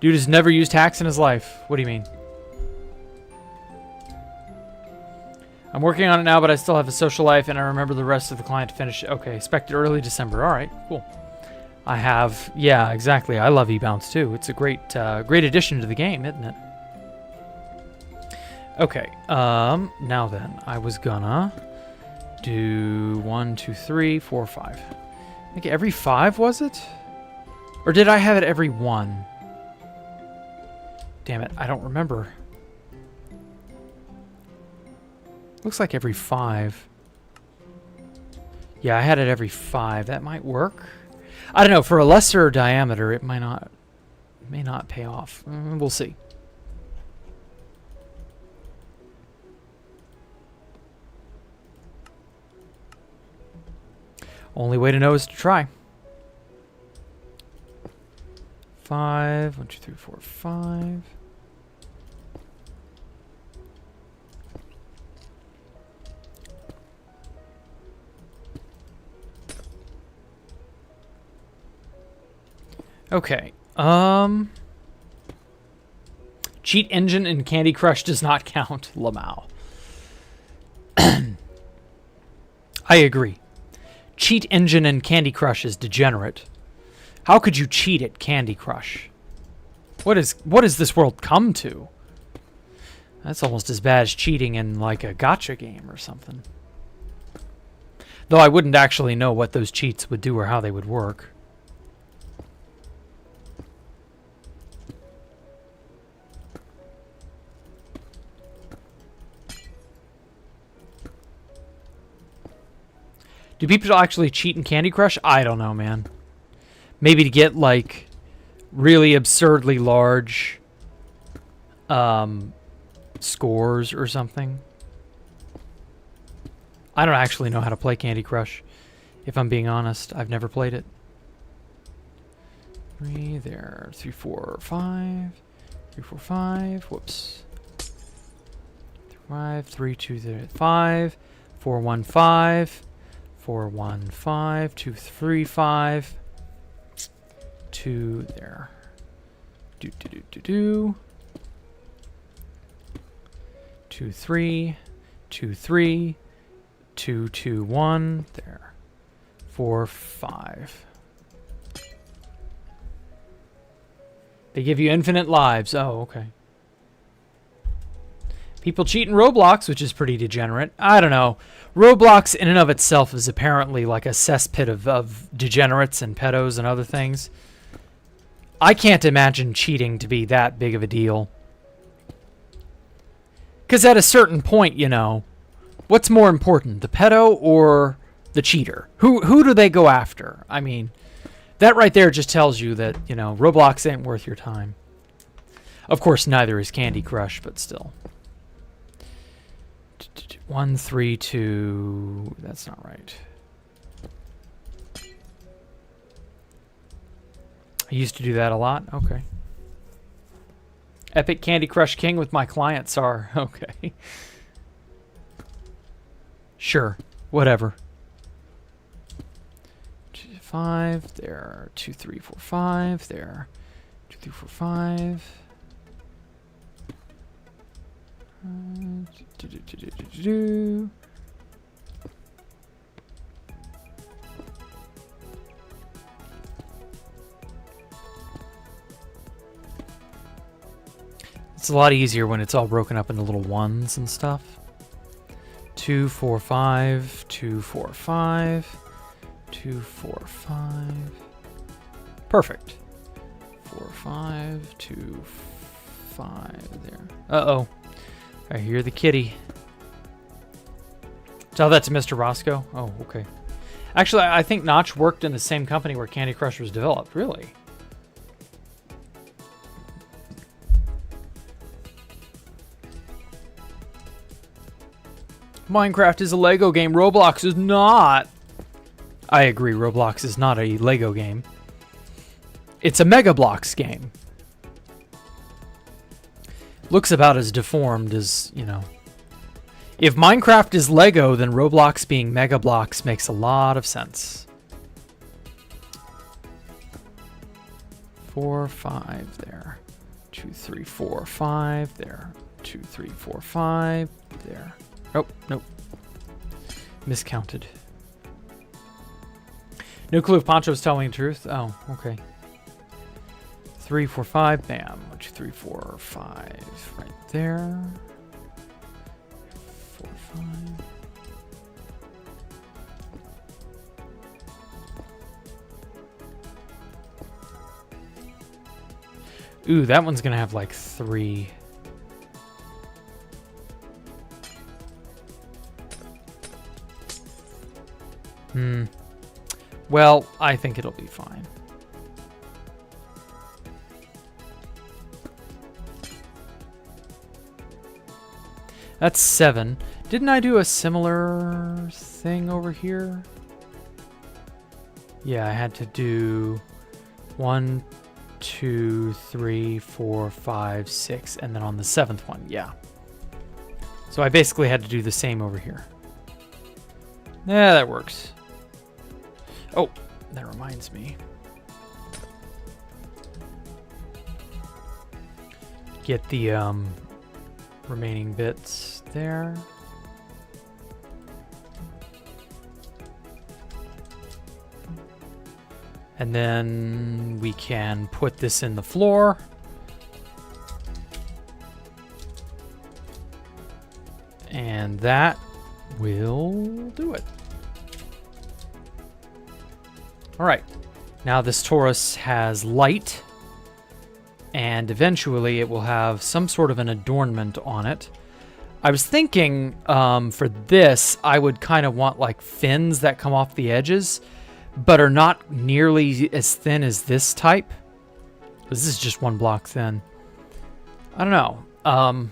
Dude has never used hacks in his life. What do you mean? I'm working on it now, but I still have a social life, and I remember the rest of the client to finish. Okay, expected early December. All right, cool. I have, yeah, exactly. I love E-Bounce too. It's a great, great addition to the game, isn't it? Okay, now then, I was gonna do 1, 2, 3, 4, 5. I think every 5, was it? Or did I have it every 1? Damn it, I don't remember. Looks like every 5. Yeah, I had it every 5. That might work. I don't know, for a lesser diameter, it may not pay off. We'll see. Only way to know is to try. 5, 1, 2, 3, 4, 5. Okay. Cheat engine and Candy Crush does not count. Lamau. I agree. Cheat engine and Candy Crush is degenerate. How could you cheat at Candy Crush? What has this world come to? That's almost as bad as cheating in like a gacha game or something. Though I wouldn't actually know what those cheats would do or how they would work. Do people actually cheat in Candy Crush? I don't know, man. Maybe to get like really absurdly large scores or something. I don't actually know how to play Candy Crush. If I'm being honest, I've never played it. 3 there, 3, 4, 5, 3, 4, 5. Whoops. 5, 3, 2, 3, 5, 4, 1, 5, 4, 1, 5, 2, 3, 5, 2 there. Do do do do do. 2, 3, 2, 3. 2, 2, 1. There. 4, 5. They give you infinite lives. Oh, okay. People cheat in Roblox, which is pretty degenerate. I don't know. Roblox in and of itself is apparently like a cesspit of degenerates and pedos and other things. I can't imagine cheating to be that big of a deal. Because at a certain point, you know, what's more important, the pedo or the cheater? Who do they go after? I mean, that right there just tells you that, you know, Roblox ain't worth your time. Of course, neither is Candy Crush, but still. 1, 3, 2. That's not right. I used to do that a lot. Okay. Epic Candy Crush King with my clients are. Okay. Sure. Whatever. 2, 5. There. 2, 3, 4, 5. There. 2, 3, 4, 5. It's a lot easier when it's all broken up into little ones and stuff. 2, 4, 5, 2, 4, 5, 2, 4, 5. Perfect. 4, 5, 2, 5. There. Uh-oh. I hear the kitty. Tell that to Mr. Roscoe? Oh, okay. Actually, I think Notch worked in the same company where Candy Crush was developed. Really? Minecraft is a Lego game. Roblox is not. I agree. Roblox is not a Lego game. It's a Mega Bloks game. Looks about as deformed as, you know. If Minecraft is Lego, then Roblox being Mega Bloks makes a lot of sense. 4, 5 there. 2, 3, 4, 5 there. 2, 3, 4, 5 there. Oh, nope. Miscounted. No clue if Poncho's telling the truth. Oh, okay. 3, 4, 5. Bam. 1, 2, 3, 4, 5. Right there. 4, 5. Ooh, that one's gonna have like 3. Well, I think it'll be fine. That's 7. Didn't I do a similar thing over here? Yeah, I had to do 1, 2, 3, 4, 5, 6, and then on the 7th one, yeah. So I basically had to do the same over here. Yeah, that works. Oh, that reminds me. get the remaining bits there. And then we can put this in the floor. And that will do it. All right. Now this torus has light. And eventually it will have some sort of an adornment on it. I was thinking for this, I would kind of want like fins that come off the edges, but are not nearly as thin as this type. This is just 1 block thin. I don't know.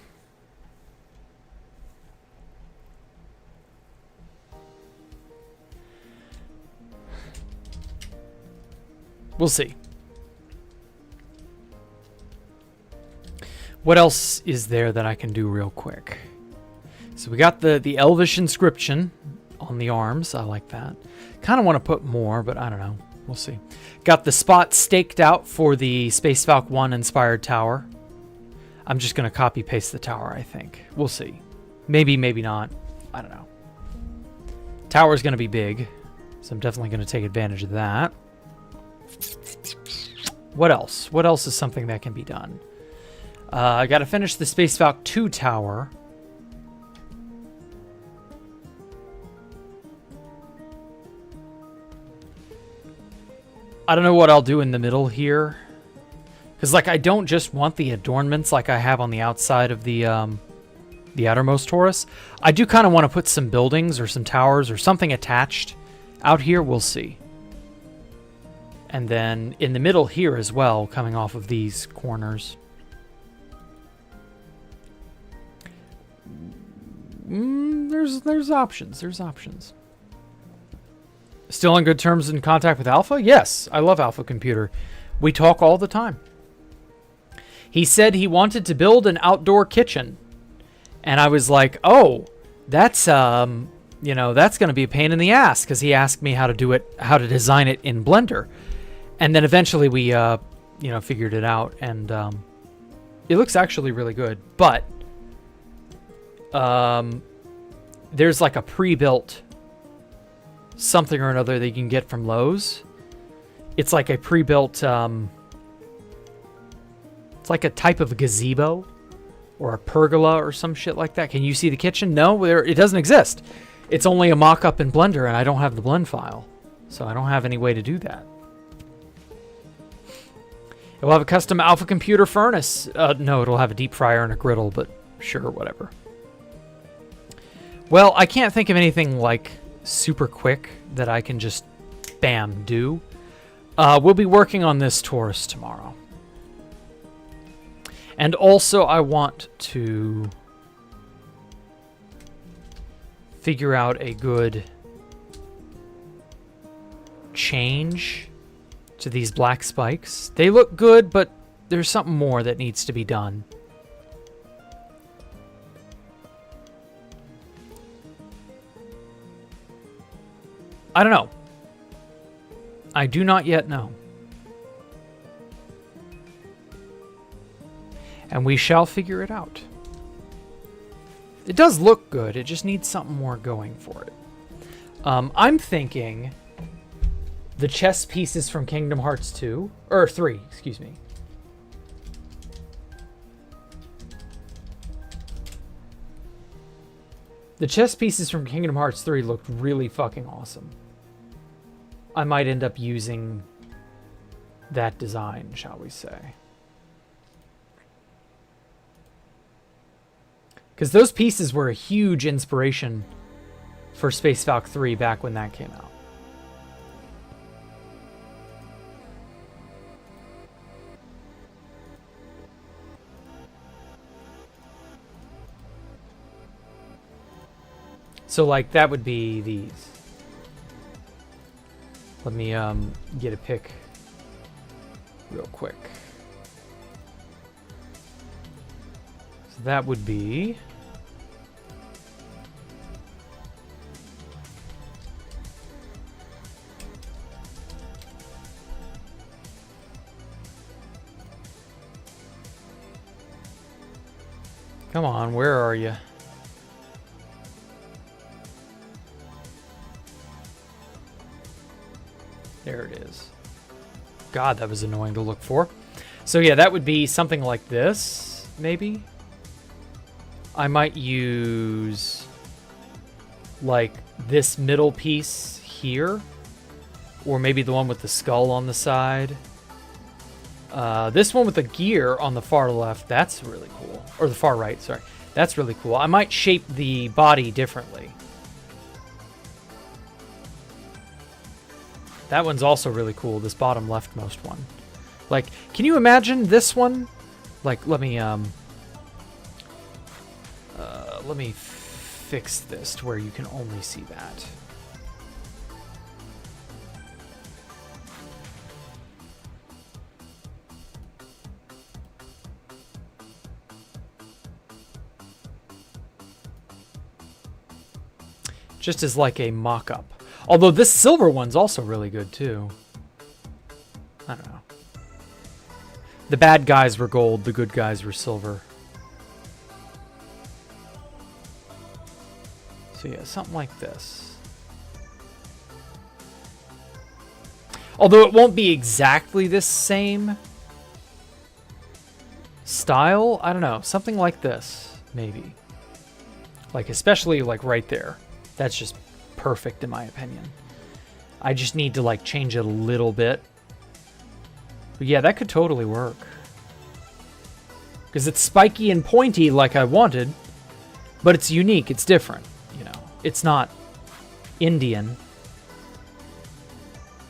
We'll see. What else is there that I can do real quick? So we got the Elvish inscription on the arms. I like that. Kind of want to put more, but I don't know. We'll see. Got the spot staked out for the Space Falcon 1 inspired tower. I'm just going to copy paste the tower, I think. We'll see. Maybe, maybe not. I don't know. Tower's going to be big, so I'm definitely going to take advantage of that. What else? What else is something that can be done? I got to finish the Space Falcon 2 tower. I don't know what I'll do in the middle here. Because, like, I don't just want the adornments like I have on the outside of the outermost torus. I do kind of want to put some buildings or some towers or something attached out here. We'll see. And then in the middle here as well, coming off of these corners. There's options. There's options. Still on good terms in contact with Alpha? Yes, I love Alpha Computer. We talk all the time. He said he wanted to build an outdoor kitchen. And I was like, oh, that's, you know, that's going to be a pain in the ass. Because he asked me how to do it, how to design it in Blender. And then eventually we, you know, figured it out. And it looks actually really good. But there's like a pre-built something or another that you can get from Lowe's. It's like a pre-built, it's like a type of gazebo or a pergola or some shit like that. Can you see the kitchen? No, it doesn't exist. It's only a mock-up in Blender, and I don't have the blend file. So I don't have any way to do that. It will have a custom Alpha Computer furnace. No, it'll have a deep fryer and a griddle, but sure, whatever. Well, I can't think of anything like super quick that I can just bam do. We'll be working on this torus tomorrow. And also I want to figure out a good change to these black spikes. They look good, but there's something more that needs to be done. I don't know. I do not yet know. And we shall figure it out. It does look good. It just needs something more going for it. I'm thinking the chess pieces from Kingdom Hearts 2, or 3, excuse me. The chess pieces from Kingdom Hearts 3 looked really fucking awesome. I might end up using that design, shall we say. Because those pieces were a huge inspiration for Space Falcon 3 back when that came out. So, like, that would be these. Let me get a pic real quick. So that would be... Come on, where are you? There it is. God, that was annoying to look for. So yeah, that would be something like this, maybe. I might use like this middle piece here, or maybe the one with the skull on the side. This one with the gear on the far left, that's really cool. Or the far right, sorry. That's really cool. I might shape the body differently. That one's also really cool, this bottom leftmost one. Like, can you imagine this one? Like, let me fix this to where you can only see that. Just as like a mock-up. Although this silver one's also really good too. I don't know. The bad guys were gold, the good guys were silver. So yeah, something like this. Although it won't be exactly this same style, I don't know, something like this, maybe. Like, especially like right there. That's just perfect in my opinion. I just need to like change it a little bit. But yeah, that could totally work. Because it's spiky and pointy like I wanted, but it's unique, it's different, you know. It's not Indian.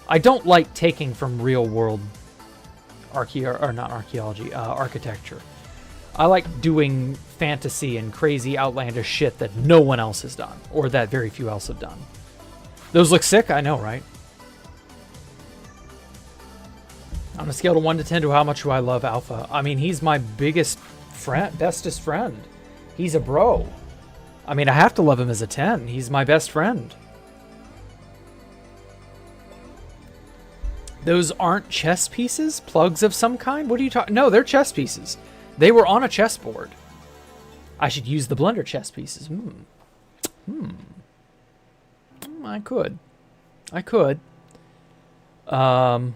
I don't like taking from real world architecture. I like doing fantasy and crazy outlandish shit that no one else has done, or that very few else have done. Those look sick, I know, right? On a scale of 1 to 10 to how much do I love Alpha? I mean, he's my biggest friend, bestest friend. He's a bro. I mean, I have to love him as a 10. He's my best friend. Those aren't chess pieces? Plugs of some kind? What are you talking? No, they're chess pieces. They were on a chessboard. I should use the Blender chess pieces. I could. The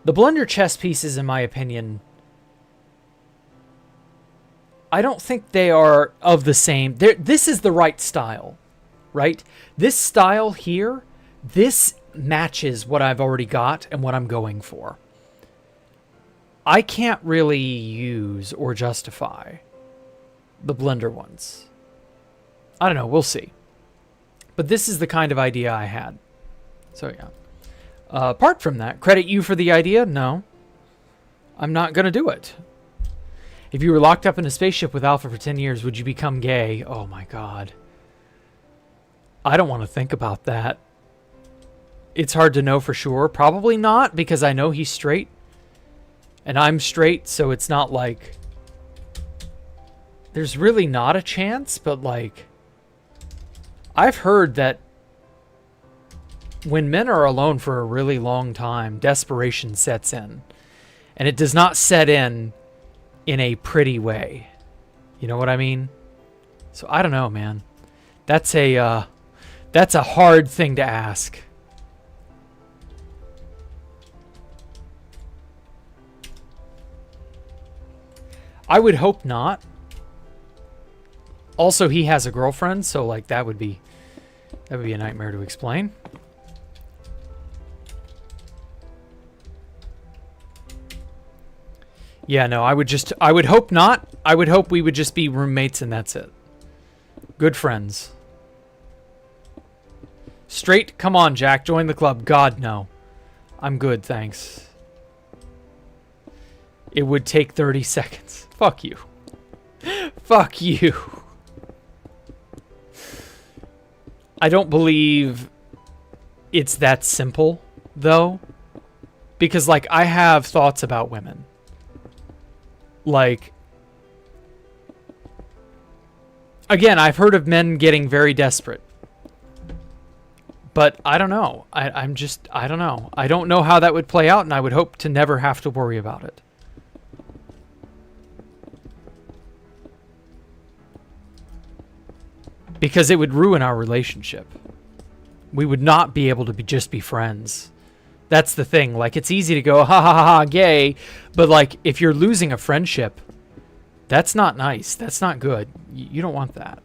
Blender chess pieces, in my opinion, I don't think they are of the same. This is the right style, right? This style here, this matches what I've already got and what I'm going for. I can't really use or justify the Blender ones. I don't know, we'll see. But this is the kind of idea I had. So yeah. Apart from that, credit you for the idea? No. I'm not going to do it. If you were locked up in a spaceship with Alpha for 10 years, would you become gay? Oh my god. I don't want to think about that. It's hard to know for sure. Probably not, because I know he's straight. And I'm straight, so it's not like... There's really not a chance, but like... I've heard that when men are alone for a really long time, desperation sets in. And it does not set in a pretty way. You know what I mean? So I don't know, man. That's a hard thing to ask. I would hope not. Also, he has a girlfriend, so like that would be a nightmare to explain. Yeah, no, I would hope not. I would hope we would just be roommates and that's it. Good friends. Straight? Come on, Jack, join the club. God, no. I'm good, thanks. It would take 30 seconds. Fuck you. Fuck you. I don't believe it's that simple, though. Because, like, I have thoughts about women. Like, again, I've heard of men getting very desperate. But I don't know. I don't know. I don't know how that would play out, and I would hope to never have to worry about it. Because it would ruin our relationship. We would not be able to just be friends. That's the thing. Like, it's easy to go, ha ha ha ha, gay. But, like, if you're losing a friendship, that's not nice. That's not good. You don't want that.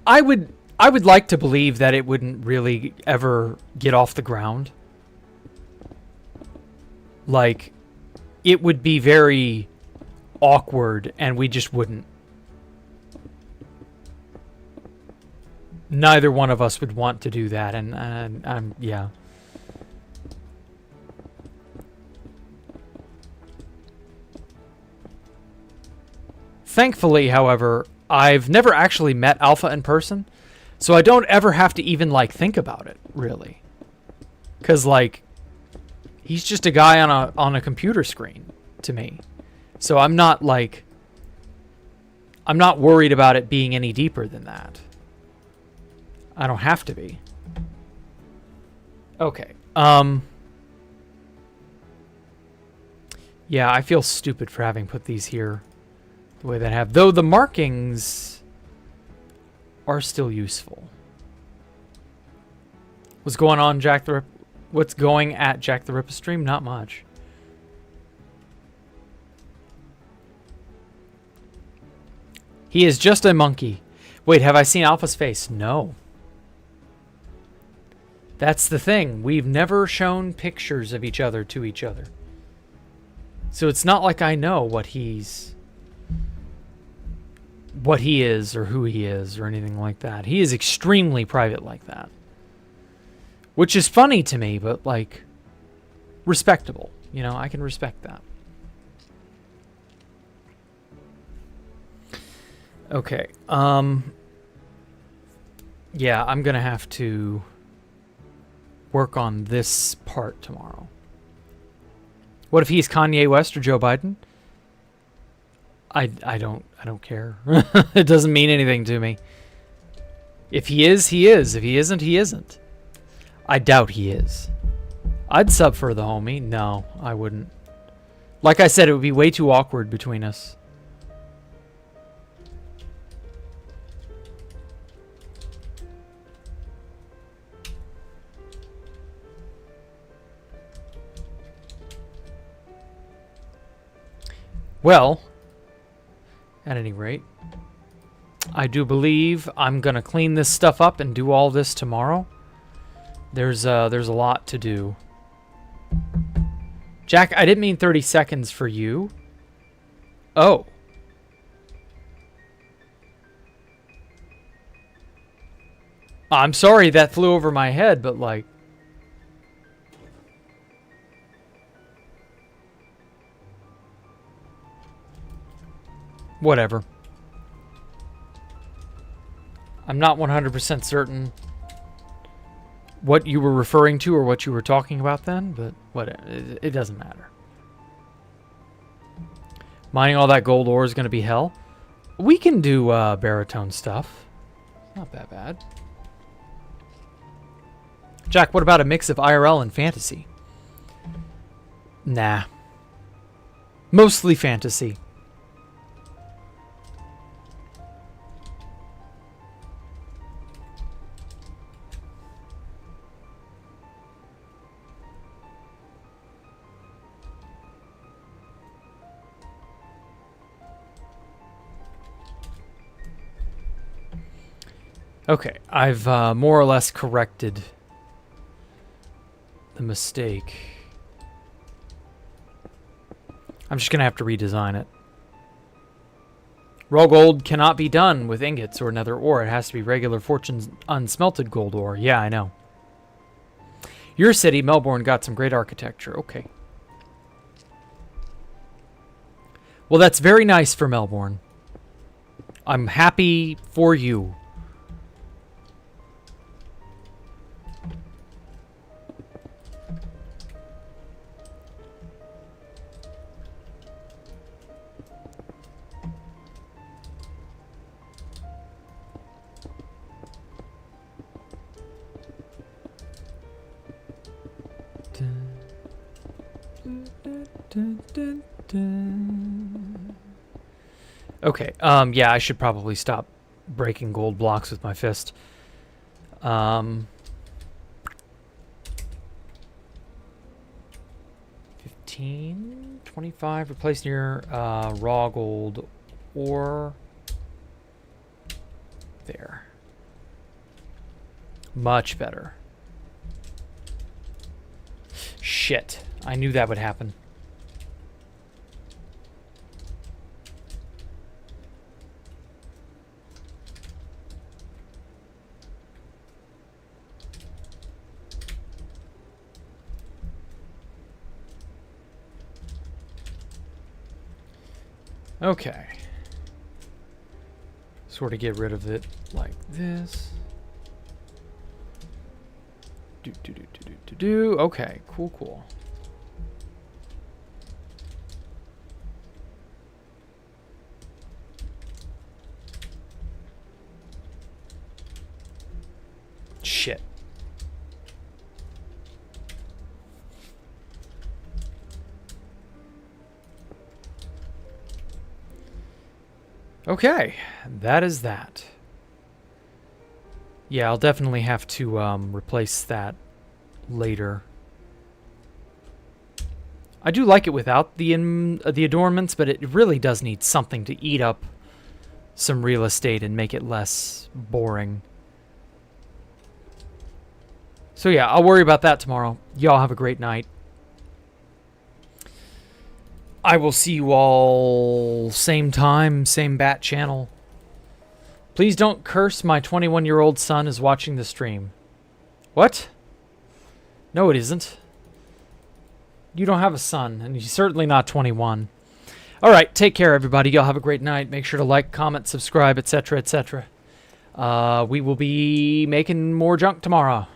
I would like to believe that it wouldn't really ever get off the ground. Like, it would be very awkward and we just wouldn't. Neither one of us would want to do that, and yeah. Thankfully, however, I've never actually met Alpha in person, so I don't ever have to even, like, think about it, really. Because, like, he's just a guy on a computer screen to me. So I'm not, like, I'm not worried about it being any deeper than that. I don't have to be. Okay. Yeah, I feel stupid for having put these here the way that I have. Though the markings are still useful. What's going on, Jacktherippa? What's going at Jacktherippa stream? Not much. He is just a monkey. Wait, have I seen Alpha's face? No. That's the thing. We've never shown pictures of each other to each other. So it's not like I know what he is or who he is or anything like that. He is extremely private like that. Which is funny to me, but, like, respectable. You know, I can respect that. Okay. Yeah, I'm going to have to work on this part tomorrow. What if he's Kanye West or Joe Biden? I don't care. It doesn't mean anything to me. If he is, he is. If he isn't, he isn't. I doubt he is. I'd sub for the homie. No, I wouldn't. Like I said, it would be way too awkward between us. Well, at any rate, I do believe I'm gonna clean this stuff up and do all this tomorrow. There's a lot to do. Jack, I didn't mean 30 seconds for you. Oh. I'm sorry that flew over my head, but, like, whatever. I'm not 100% certain what you were referring to or what you were talking about then, but whatever. It doesn't matter. Mining all that gold ore is going to be hell. We can do baritone stuff. Not that bad. Jack, what about a mix of IRL and fantasy? Nah. Mostly fantasy. Okay, I've more or less corrected the mistake. I'm just going to have to redesign it. Raw gold cannot be done with ingots or nether ore. It has to be regular Fortune's unsmelted gold ore. Yeah, I know. Your city, Melbourne, got some great architecture. Okay. Well, that's very nice for Melbourne. I'm happy for you. Okay, yeah, I should probably stop breaking gold blocks with my fist. 15, 25, replace near raw gold or there. Much better. Shit, I knew that would happen. Okay. Sort of get rid of it like this. Okay, cool, cool. Shit. Okay, that is that. Yeah, I'll definitely have to replace that later. I do like it without the adornments, but it really does need something to eat up some real estate and make it less boring. So yeah, I'll worry about that tomorrow. Y'all have a great night. I will see you all same time, same bat channel. Please don't curse my 21-year-old son is watching the stream. What? No, it isn't. You don't have a son, and he's certainly not 21. All right, take care, everybody. Y'all have a great night. Make sure to like, comment, subscribe, etc., etc. We will be making more junk tomorrow.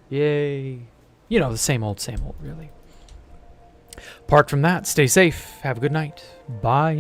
Yay. You know, the same old, really. Apart from that, stay safe. Have a good night. Bye.